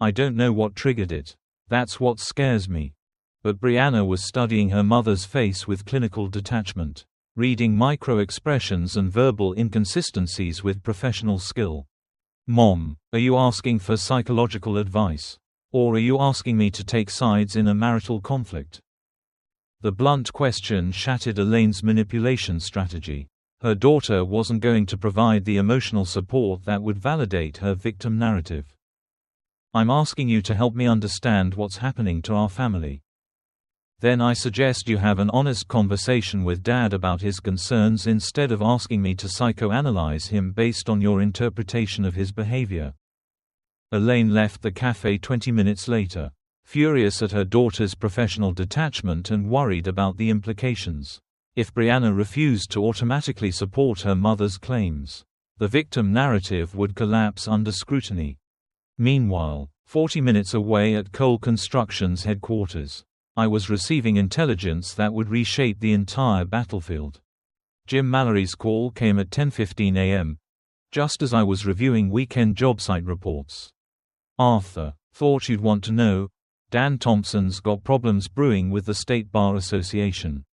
I don't know what triggered it. That's what scares me. But Brianna was studying her mother's face with clinical detachment, reading micro-expressions and verbal inconsistencies with professional skill. Mom, are you asking for psychological advice? Or are you asking me to take sides in a marital conflict? The blunt question shattered Elaine's manipulation strategy. Her daughter wasn't going to provide the emotional support that would validate her victim narrative. I'm asking you to help me understand what's happening to our family. Then I suggest you have an honest conversation with Dad about his concerns instead of asking me to psychoanalyze him based on your interpretation of his behavior. Elaine left the cafe 20 minutes later, furious at her daughter's professional detachment and worried about the implications. If Brianna refused to automatically support her mother's claims, the victim narrative would collapse under scrutiny. Meanwhile, 40 minutes away at Cole Construction's headquarters, I was receiving intelligence that would reshape the entire battlefield. Jim Mallory's call came at 10:15 a.m., just as I was reviewing weekend job site reports. Arthur, thought you'd want to know, Dan Thompson's got problems brewing with the State Bar Association.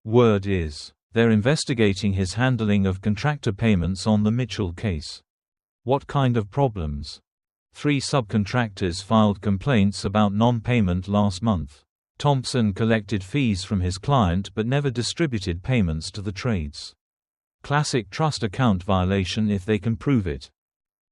Word is, they're investigating his handling of contractor payments on the Mitchell case. What kind of problems? 3 subcontractors filed complaints about non-payment last month. Thompson collected fees from his client but never distributed payments to the trades. Classic trust account violation if they can prove it.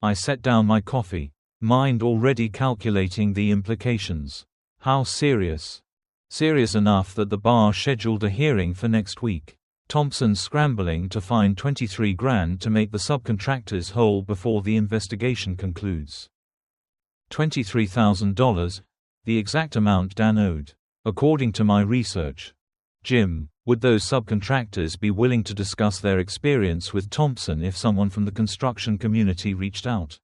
I set down my coffee, mind already calculating the implications. How serious? Serious enough that the bar scheduled a hearing for next week. Thompson's scrambling to find $23,000 to make the subcontractors whole before the investigation concludes. $23,000, the exact amount Dan owed. According to my research. Jim, would those subcontractors be willing to discuss their experience with Thompson if someone from the construction community reached out?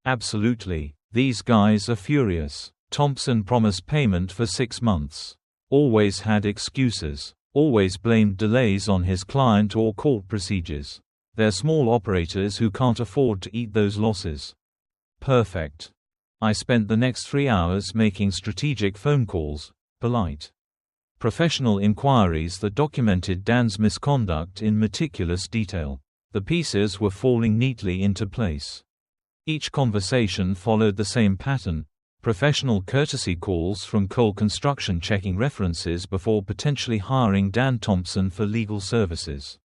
Absolutely. These guys are furious. Thompson promised payment for 6 months. Always had excuses. Always blamed delays on his client or court procedures. They're small operators who can't afford to eat those losses. Perfect. I spent the next 3 hours making strategic phone calls, polite, professional inquiries that documented Dan's misconduct in meticulous detail. The pieces were falling neatly into place. Each conversation followed the same pattern: professional courtesy calls from Cole Construction checking references before potentially hiring Dan Thompson for legal services.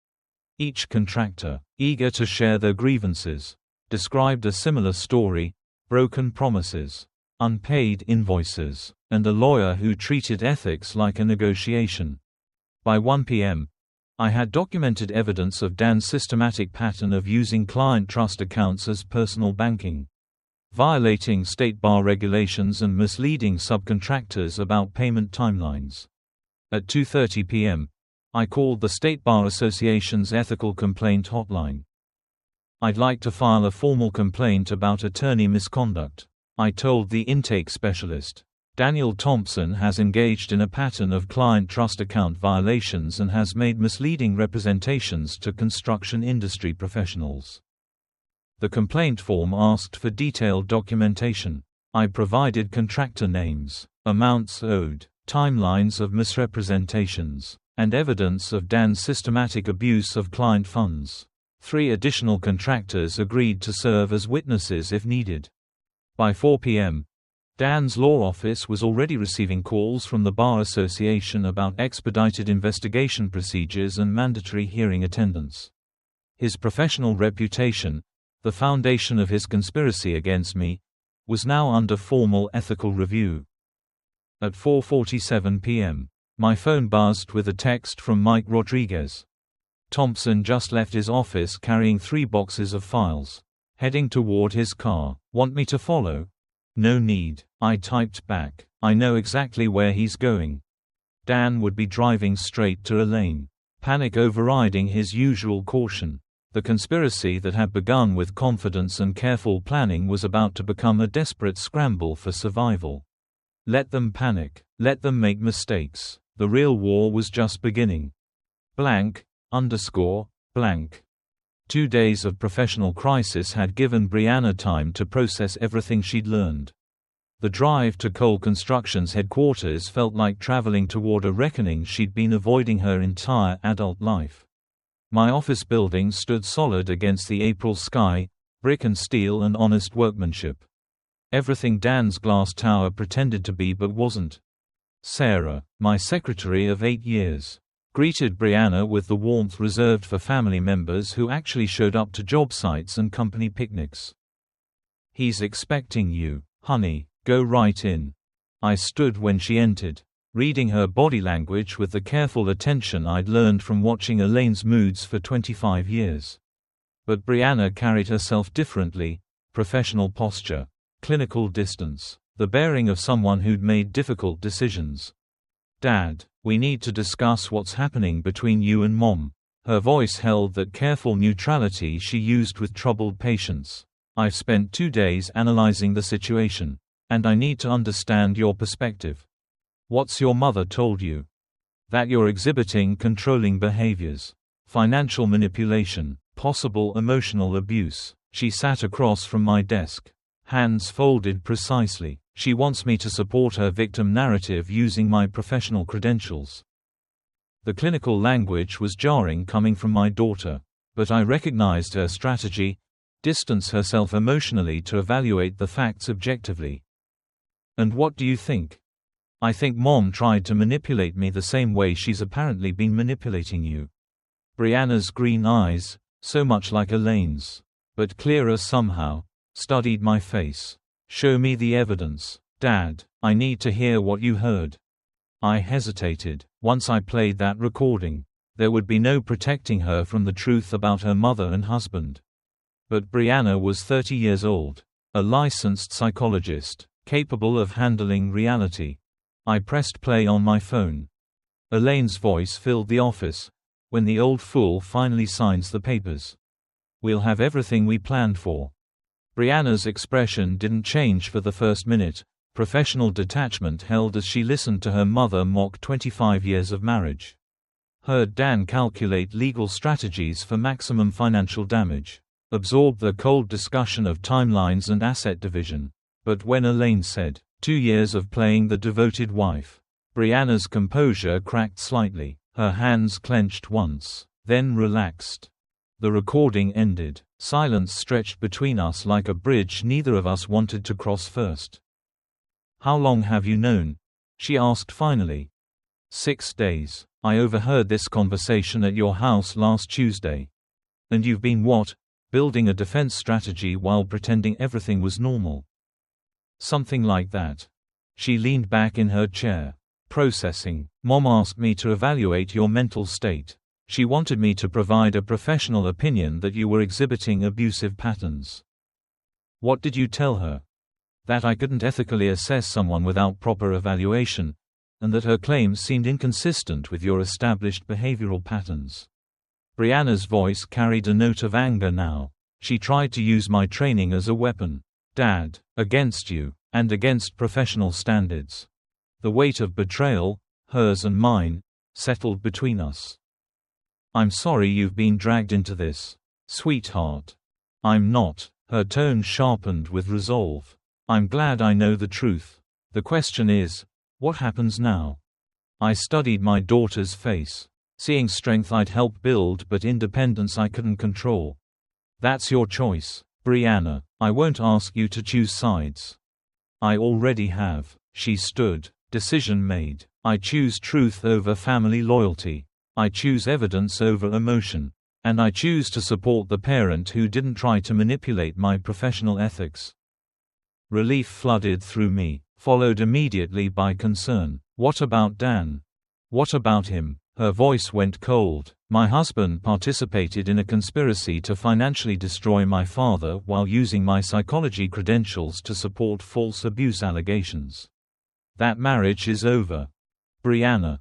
Each contractor, eager to share their grievances, described a similar story: broken promises, unpaid invoices, and a lawyer who treated ethics like a negotiation. By 1 p.m., I had documented evidence of Dan's systematic pattern of using client trust accounts as personal banking, violating state bar regulations and misleading subcontractors about payment timelines. At 2:30 p.m., I called the State Bar Association's ethical complaint hotline. I'd like to file a formal complaint about attorney misconduct, I told the intake specialist. Daniel Thompson has engaged in a pattern of client trust account violations and has made misleading representations to construction industry professionals. The complaint form asked for detailed documentation. I provided contractor names, amounts owed, timelines of misrepresentations, and evidence of Dan's systematic abuse of client funds. 3 additional contractors agreed to serve as witnesses if needed. By 4 p.m., Dan's law office was already receiving calls from the Bar Association about expedited investigation procedures and mandatory hearing attendance. His professional reputation, the foundation of his conspiracy against me, was now under formal ethical review. At 4:47 p.m., my phone buzzed with a text from Mike Rodriguez. Thompson just left his office carrying 3 boxes of files. Heading toward his car. Want me to follow? No need, I typed back. I know exactly where he's going. Dan would be driving straight to Elaine. Panic overriding his usual caution. The conspiracy that had begun with confidence and careful planning was about to become a desperate scramble for survival. Let them panic. Let them make mistakes. The real war was just beginning. Blank. Blank. 2 days of professional crisis had given Brianna time to process everything she'd learned. The drive to Cole Construction's headquarters felt like traveling toward a reckoning she'd been avoiding her entire adult life. My office building stood solid against the April sky, brick and steel and honest workmanship. Everything Dan's glass tower pretended to be but wasn't. Sarah, my secretary of 8 years, greeted Brianna with the warmth reserved for family members who actually showed up to job sites and company picnics. "He's expecting you, honey. Go right in." I stood when she entered, reading her body language with the careful attention I'd learned from watching Elaine's moods for 25 years. But Brianna carried herself differently: professional posture, clinical distance, the bearing of someone who'd made difficult decisions. "Dad, we need to discuss what's happening between you and Mom." Her voice held that careful neutrality she used with troubled patients. "I've spent 2 days analyzing the situation, and I need to understand your perspective." "What's your mother told you?" "That you're exhibiting controlling behaviors, financial manipulation, possible emotional abuse." She sat across from my desk, hands folded precisely. "She wants me to support her victim narrative using my professional credentials." The clinical language was jarring coming from my daughter, but I recognized her strategy: distance herself emotionally to evaluate the facts objectively. "And what do you think?" "I think Mom tried to manipulate me the same way she's apparently been manipulating you." Brianna's green eyes, so much like Elaine's, but clearer somehow, studied my face. "Show me the evidence, Dad. I need to hear what you heard." I hesitated. Once I played that recording, there would be no protecting her from the truth about her mother and husband. But Brianna was 30 years old, a licensed psychologist, capable of handling reality. I pressed play on my phone. Elaine's voice filled the office. "When the old fool finally signs the papers, we'll have everything we planned for." Brianna's expression didn't change for the first minute. Professional detachment held as she listened to her mother mock 25 years of marriage. Heard Dan calculate legal strategies for maximum financial damage. Absorbed the cold discussion of timelines and asset division. But when Elaine said, 2 years of playing the devoted wife, Brianna's composure cracked slightly. Her hands clenched once, then relaxed. The recording ended. Silence stretched between us like a bridge neither of us wanted to cross first. "How long have you known?" she asked finally. 6 days. I overheard this conversation at your house last Tuesday. And you've been what? Building a defense strategy while pretending everything was normal. Something like that. She leaned back in her chair. "Processing. Mom asked me to evaluate your mental state. She wanted me to provide a professional opinion that you were exhibiting abusive patterns." "What did you tell her?" "That I couldn't ethically assess someone without proper evaluation, and that her claims seemed inconsistent with your established behavioral patterns." Brianna's voice carried a note of anger now. She tried to use my training as a weapon. "Dad, against you, and against professional standards." The weight of betrayal, hers and mine, settled between us. "I'm sorry you've been dragged into this, sweetheart." "I'm not." Her tone sharpened with resolve. "I'm glad I know the truth. The question is, what happens now?" I studied my daughter's face. Seeing strength I'd helped build but independence I couldn't control. "That's your choice, Brianna. I won't ask you to choose sides." "I already have." She stood. "Decision made. I choose truth over family loyalty. I choose evidence over emotion. And I choose to support the parent who didn't try to manipulate my professional ethics." Relief flooded through me, followed immediately by concern. "What about Dan? What about him?" Her voice went cold. "My husband participated in a conspiracy to financially destroy my father while using my psychology credentials to support false abuse allegations. That marriage is over." "Brianna."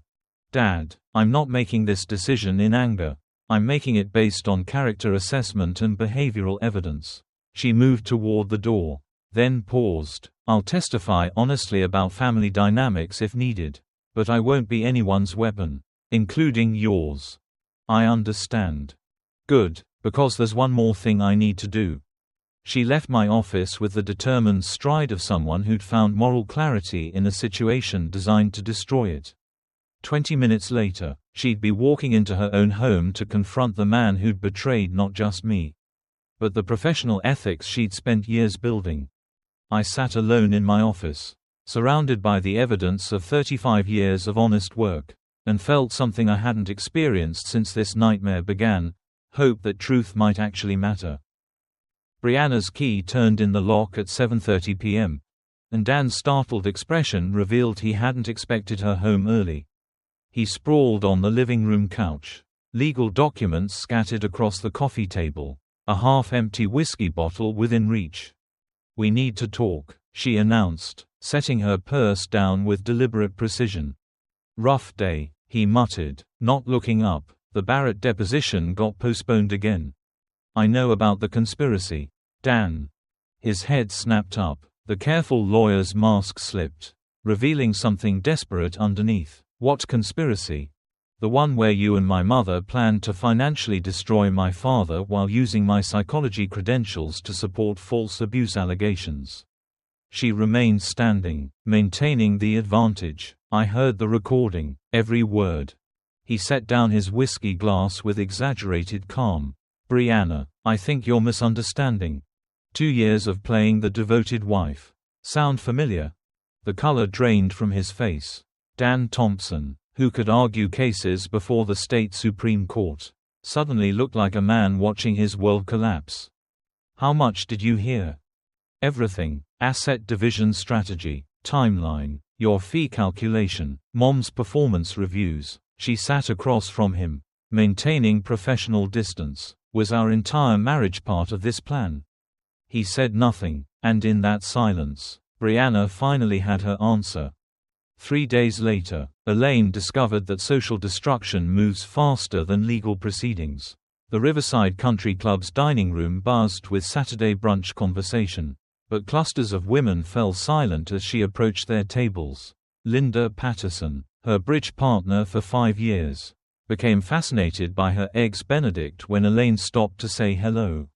"Dad, I'm not making this decision in anger. I'm making it based on character assessment and behavioral evidence." She moved toward the door, then paused. "I'll testify honestly about family dynamics if needed. But I won't be anyone's weapon, including yours." "I understand." "Good, because there's one more thing I need to do." She left my office with the determined stride of someone who'd found moral clarity in a situation designed to destroy it. 20 minutes later, she'd be walking into her own home to confront the man who'd betrayed not just me, but the professional ethics she'd spent years building. I sat alone in my office, surrounded by the evidence of 35 years of honest work, and felt something I hadn't experienced since this nightmare began: hope that truth might actually matter. Brianna's key turned in the lock at 7:30 p.m., and Dan's startled expression revealed he hadn't expected her home early. He sprawled on the living room couch, legal documents scattered across the coffee table, a half-empty whiskey bottle within reach. "We need to talk," she announced, setting her purse down with deliberate precision. "Rough day," he muttered, not looking up. "The Barrett deposition got postponed again." "I know about the conspiracy, Dan." His head snapped up. The careful lawyer's mask slipped, revealing something desperate underneath. "What conspiracy?" "The one where you and my mother planned to financially destroy my father while using my psychology credentials to support false abuse allegations." She remained standing, maintaining the advantage. "I heard the recording, every word." He set down his whiskey glass with exaggerated calm. "Brianna, I think you're misunderstanding. 2 years of playing the devoted wife. Sound familiar?" The color drained from his face. Dan Thompson, who could argue cases before the state Supreme Court, suddenly looked like a man watching his world collapse. "How much did you hear?" "Everything. Asset division strategy, timeline, your fee calculation, Mom's performance reviews." She sat across from him, maintaining professional distance. "Was our entire marriage part of this plan?" He said nothing, and in that silence, Brianna finally had her answer. 3 days later, Elaine discovered that social destruction moves faster than legal proceedings. The Riverside Country Club's dining room buzzed with Saturday brunch conversation, but clusters of women fell silent as she approached their tables. Linda Patterson, her bridge partner for 5 years, became fascinated by her eggs Benedict when Elaine stopped to say hello.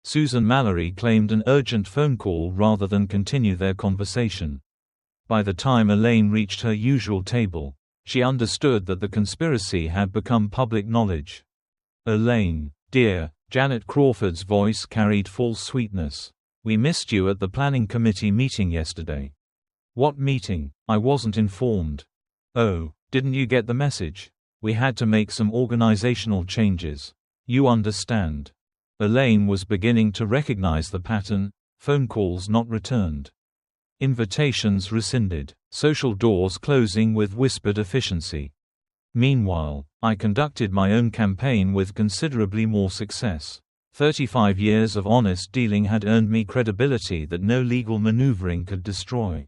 Susan Mallory claimed an urgent phone call rather than continue their conversation. By the time Elaine reached her usual table, she understood that the conspiracy had become public knowledge. "Elaine, dear," Janet Crawford's voice carried false sweetness. "We missed you at the planning committee meeting yesterday." "What meeting? I wasn't informed." "Oh, didn't you get the message? We had to make some organizational changes. You understand." Elaine was beginning to recognize the pattern: phone calls not returned, invitations rescinded, social doors closing with whispered efficiency. Meanwhile, I conducted my own campaign with considerably more success. 35 years of honest dealing had earned me credibility that no legal maneuvering could destroy.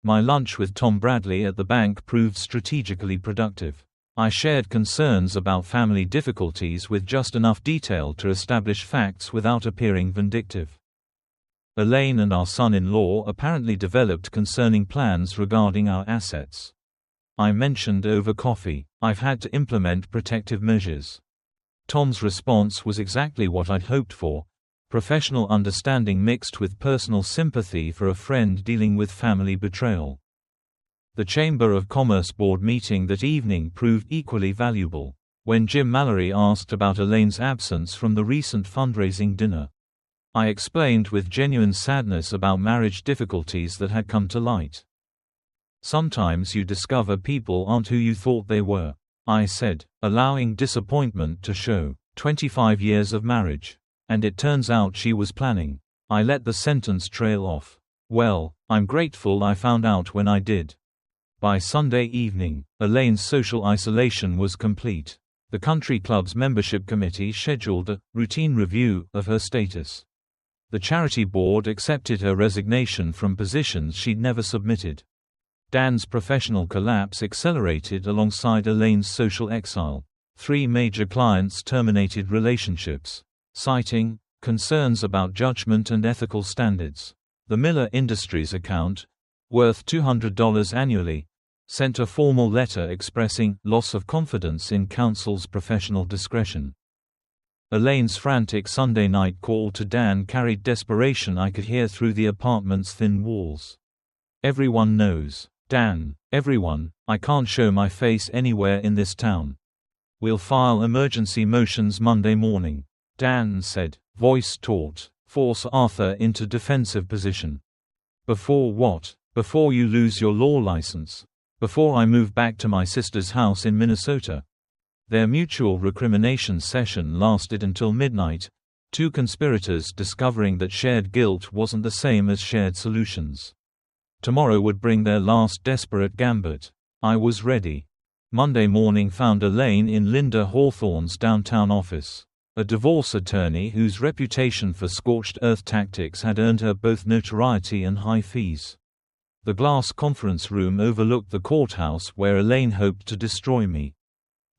My lunch with Tom Bradley at the bank proved strategically productive. I shared concerns about family difficulties with just enough detail to establish facts without appearing vindictive. Elaine and our son-in-law apparently developed concerning plans regarding our assets. I mentioned over coffee, "I've had to implement protective measures." Tom's response was exactly what I'd hoped for: professional understanding mixed with personal sympathy for a friend dealing with family betrayal. The Chamber of Commerce board meeting that evening proved equally valuable. When Jim Mallory asked about Elaine's absence from the recent fundraising dinner, I explained with genuine sadness about marriage difficulties that had come to light. "Sometimes you discover people aren't who you thought they were," I said, allowing disappointment to show. 25 years of marriage. "And it turns out she was planning." I let the sentence trail off. "Well, I'm grateful I found out when I did." By Sunday evening, Elaine's social isolation was complete. The country club's membership committee scheduled a routine review of her status. The charity board accepted her resignation from positions she'd never submitted. Dan's professional collapse accelerated alongside Elaine's social exile. 3 major clients terminated relationships, citing concerns about judgment and ethical standards. The Miller Industries account, worth $200 annually, sent a formal letter expressing loss of confidence in counsel's professional discretion. Elaine's frantic Sunday night call to Dan carried desperation I could hear through the apartment's thin walls. Everyone knows. Dan, everyone, I can't show my face anywhere in this town. We'll file emergency motions Monday morning, Dan said, voice taut. Force Arthur into defensive position. Before what? Before you lose your law license. Before I move back to my sister's house in Minnesota. Their mutual recrimination session lasted until midnight, two conspirators discovering that shared guilt wasn't the same as shared solutions. Tomorrow would bring their last desperate gambit. I was ready. Monday morning found Elaine in Linda Hawthorne's downtown office. A divorce attorney whose reputation for scorched earth tactics had earned her both notoriety and high fees. The glass conference room overlooked the courthouse where Elaine hoped to destroy me.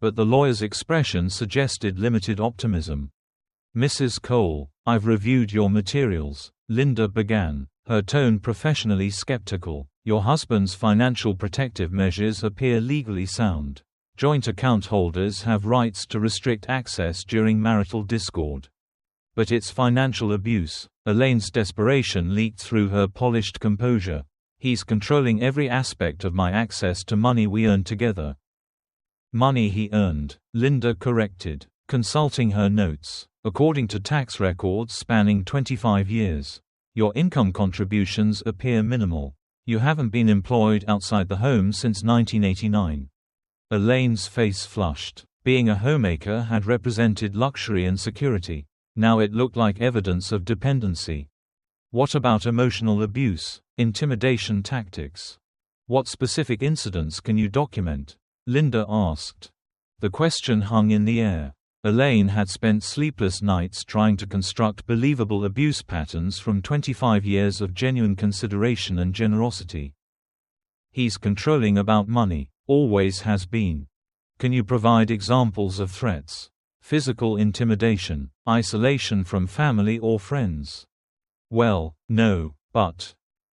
But the lawyer's expression suggested limited optimism. Mrs. Cole, I've reviewed your materials, Linda began, her tone professionally skeptical. Your husband's financial protective measures appear legally sound. Joint account holders have rights to restrict access during marital discord. But it's financial abuse. Elaine's desperation leaked through her polished composure. He's controlling every aspect of my access to money we earn together. Money he earned, Linda corrected, consulting her notes. According to tax records spanning 25 years. Your income contributions appear minimal. You haven't been employed outside the home since 1989. Elaine's face flushed. Being a homemaker had represented luxury and security. Now it looked like evidence of dependency. What about emotional abuse, intimidation tactics? What specific incidents can you document? Linda asked. The question hung in the air. Elaine had spent sleepless nights trying to construct believable abuse patterns from 25 years of genuine consideration and generosity. He's controlling about money, always has been. Can you provide examples of threats? Physical intimidation, isolation from family or friends? Well, no, but.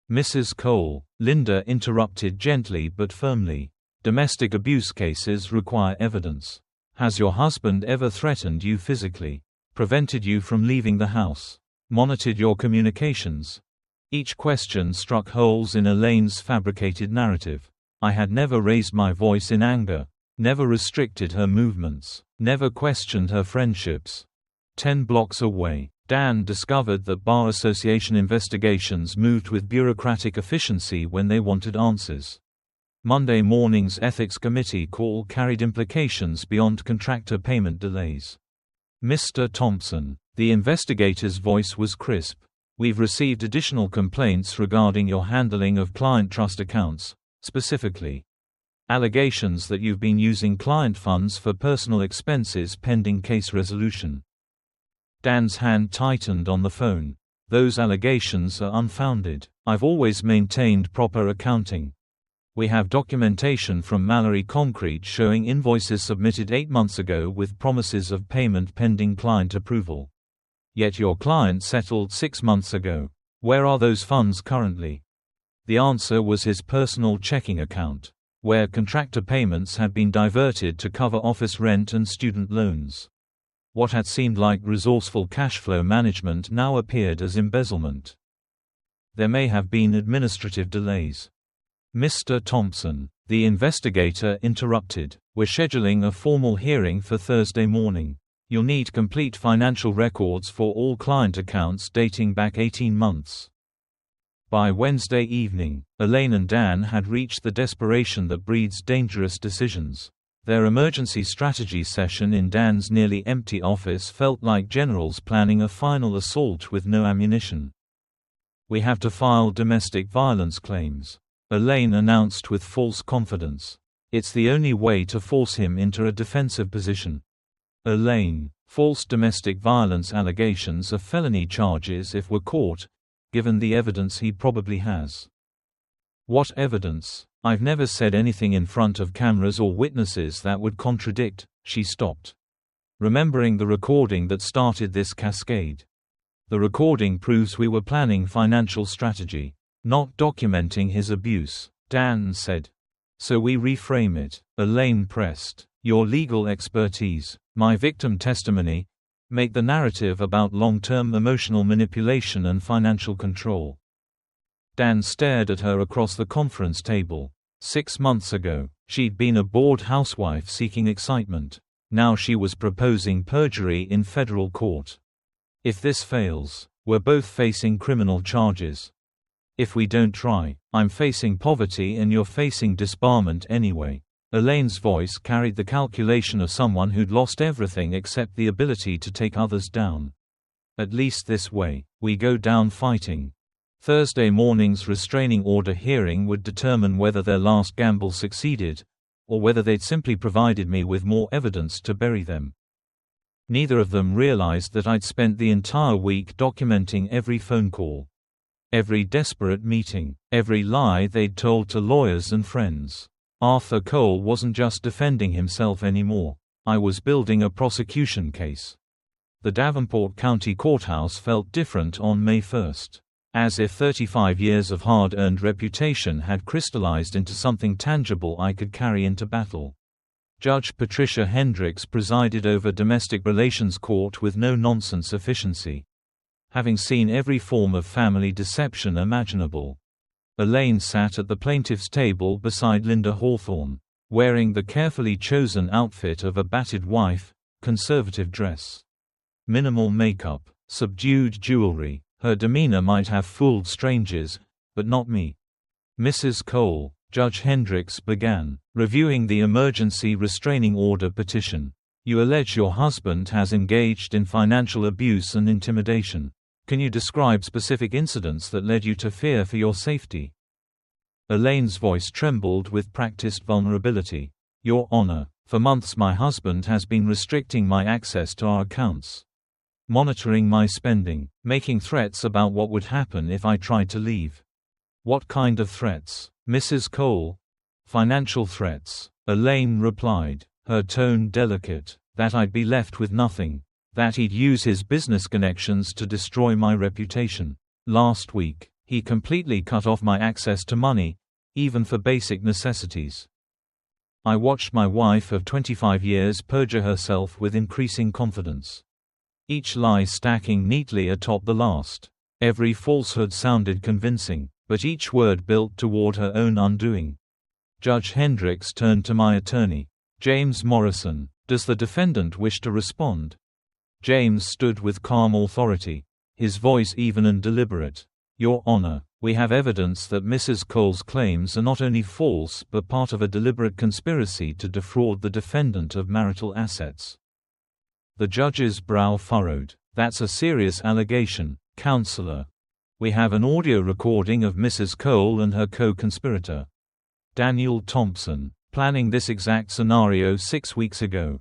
Mrs. Cole, Linda interrupted gently but firmly. Domestic abuse cases require evidence. Has your husband ever threatened you physically? Prevented you from leaving the house? Monitored your communications? Each question struck holes in Elaine's fabricated narrative. I had never raised my voice in anger. Never restricted her movements. Never questioned her friendships. 10 blocks away, Dan discovered that Bar Association investigations moved with bureaucratic efficiency when they wanted answers. Monday morning's ethics committee call carried implications beyond contractor payment delays. Mr. Thompson, the investigator's voice was crisp. We've received additional complaints regarding your handling of client trust accounts, specifically allegations that you've been using client funds for personal expenses pending case resolution. Dan's hand tightened on the phone. Those allegations are unfounded. I've always maintained proper accounting. We have documentation from Mallory Concrete showing invoices submitted 8 months ago with promises of payment pending client approval. Yet your client settled 6 months ago. Where are those funds currently? The answer was his personal checking account, where contractor payments had been diverted to cover office rent and student loans. What had seemed like resourceful cash flow management now appeared as embezzlement. There may have been administrative delays. Mr. Thompson, the investigator interrupted. We're scheduling a formal hearing for Thursday morning. You'll need complete financial records for all client accounts dating back 18 months. By Wednesday evening, Elaine and Dan had reached the desperation that breeds dangerous decisions. Their emergency strategy session in Dan's nearly empty office felt like generals planning a final assault with no ammunition. We have to file domestic violence claims, Elaine announced with false confidence. It's the only way to force him into a defensive position. Elaine, false domestic violence allegations are felony charges if we're caught, given the evidence he probably has. What evidence? I've never said anything in front of cameras or witnesses that would contradict. She stopped, remembering the recording that started this cascade. The recording proves we were planning financial strategy, not documenting his abuse, Dan said. So we reframe it. Elaine pressed. Your legal expertise, my victim testimony, make the narrative about long-term emotional manipulation and financial control. Dan stared at her across the conference table. 6 months ago, she'd been a bored housewife seeking excitement. Now she was proposing perjury in federal court. If this fails, we're both facing criminal charges. If we don't try, I'm facing poverty and you're facing disbarment anyway. Elaine's voice carried the calculation of someone who'd lost everything except the ability to take others down. At least this way, we go down fighting. Thursday morning's restraining order hearing would determine whether their last gamble succeeded, or whether they'd simply provided me with more evidence to bury them. Neither of them realized that I'd spent the entire week documenting every phone call, every desperate meeting, every lie they'd told to lawyers and friends. Arthur Cole wasn't just defending himself anymore. I was building a prosecution case. The Davenport County Courthouse felt different on May 1st. As if 35 years of hard-earned reputation had crystallized into something tangible I could carry into battle. Judge Patricia Hendricks presided over domestic relations court with no-nonsense efficiency. Having seen every form of family deception imaginable, Elaine sat at the plaintiff's table beside Linda Hawthorne, wearing the carefully chosen outfit of a battered wife, conservative dress, minimal makeup, subdued jewelry. Her demeanor might have fooled strangers, but not me. Mrs. Cole, Judge Hendricks began, reviewing the emergency restraining order petition. You allege your husband has engaged in financial abuse and intimidation. Can you describe specific incidents that led you to fear for your safety? Elaine's voice trembled with practiced vulnerability. Your Honor, for months my husband has been restricting my access to our accounts, monitoring my spending, making threats about what would happen if I tried to leave. What kind of threats, Mrs. Cole? Financial threats, Elaine replied, her tone delicate. That I'd be left with nothing. That he'd use his business connections to destroy my reputation. Last week, he completely cut off my access to money, even for basic necessities. I watched my wife of 25 years perjure herself with increasing confidence, each lie stacking neatly atop the last. Every falsehood sounded convincing, but each word built toward her own undoing. Judge Hendricks turned to my attorney, James Morrison. Does the defendant wish to respond? James stood with calm authority, his voice even and deliberate. Your Honor, we have evidence that Mrs. Cole's claims are not only false but part of a deliberate conspiracy to defraud the defendant of marital assets. The judge's brow furrowed. That's a serious allegation, Counselor. We have an audio recording of Mrs. Cole and her co-conspirator, Daniel Thompson, planning this exact scenario 6 weeks ago.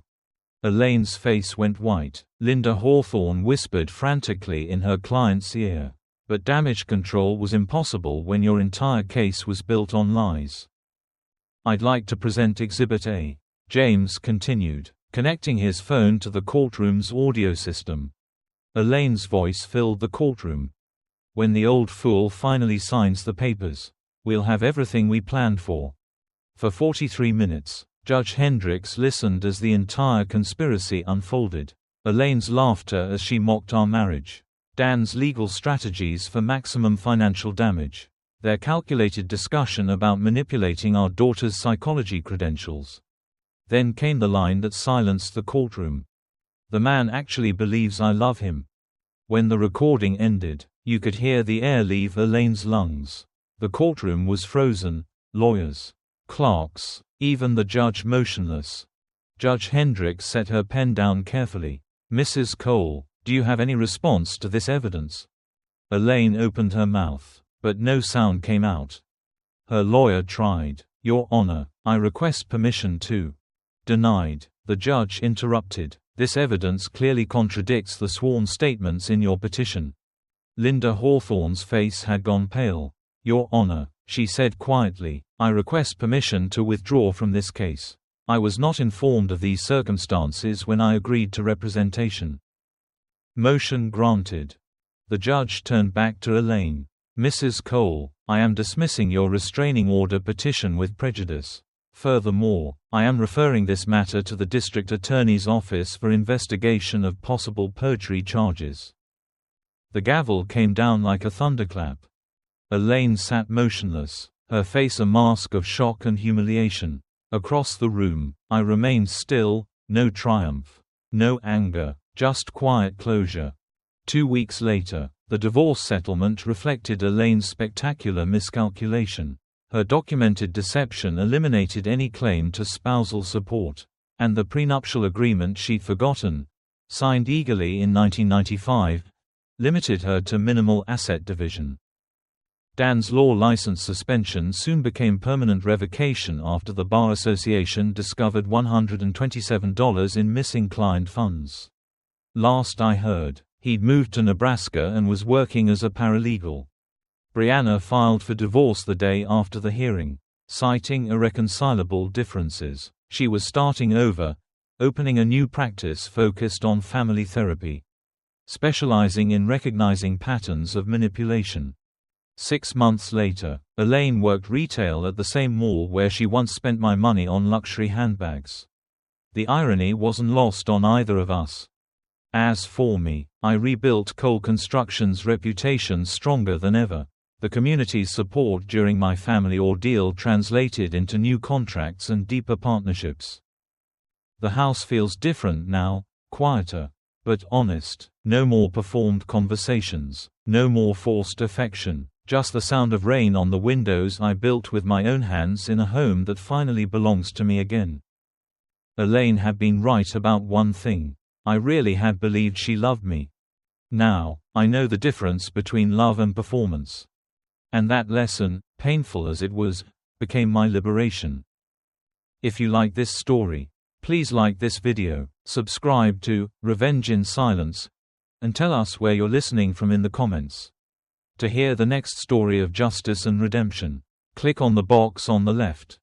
Elaine's face went white. Linda Hawthorne whispered frantically in her client's ear. But damage control was impossible when your entire case was built on lies. I'd like to present Exhibit A. James continued, connecting his phone to the courtroom's audio system. Elaine's voice filled the courtroom. When the old fool finally signs the papers, we'll have everything we planned for. For 43 minutes, Judge Hendricks listened as the entire conspiracy unfolded. Elaine's laughter as she mocked our marriage. Dan's legal strategies for maximum financial damage. Their calculated discussion about manipulating our daughter's psychology credentials. Then came the line that silenced the courtroom. The man actually believes I love him. When the recording ended, you could hear the air leave Elaine's lungs. The courtroom was frozen, lawyers, clerks, even the judge motionless. Judge Hendricks set her pen down carefully. Mrs. Cole, do you have any response to this evidence? Elaine opened her mouth, but no sound came out. Her lawyer tried. Your Honor, I request permission to. Denied. The judge interrupted. This evidence clearly contradicts the sworn statements in your petition. Linda Hawthorne's face had gone pale. Your Honor, she said quietly, I request permission to withdraw from this case. I was not informed of these circumstances when I agreed to representation. Motion granted. The judge turned back to Elaine. Mrs. Cole, I am dismissing your restraining order petition with prejudice. Furthermore, I am referring this matter to the District Attorney's Office for investigation of possible perjury charges." The gavel came down like a thunderclap. Elaine sat motionless, her face a mask of shock and humiliation. Across the room, I remained still, no triumph, no anger, just quiet closure. 2 weeks later, the divorce settlement reflected Elaine's spectacular miscalculation. Her documented deception eliminated any claim to spousal support, and the prenuptial agreement she'd forgotten, signed eagerly in 1995, limited her to minimal asset division. Dan's law license suspension soon became permanent revocation after the Bar Association discovered $127 in missing client funds. Last I heard, he'd moved to Nebraska and was working as a paralegal. Brianna filed for divorce the day after the hearing, citing irreconcilable differences. She was starting over, opening a new practice focused on family therapy, specializing in recognizing patterns of manipulation. 6 months later, Elaine worked retail at the same mall where she once spent my money on luxury handbags. The irony wasn't lost on either of us. As for me, I rebuilt Cole Construction's reputation stronger than ever. The community's support during my family ordeal translated into new contracts and deeper partnerships. The house feels different now, quieter, but honest. No more performed conversations, no more forced affection. Just the sound of rain on the windows I built with my own hands in a home that finally belongs to me again. Elaine had been right about one thing. I really had believed she loved me. Now, I know the difference between love and performance. And that lesson, painful as it was, became my liberation. If you like this story, please like this video, subscribe to Revenge in Silence, and tell us where you're listening from in the comments. To hear the next story of justice and redemption, click on the box on the left.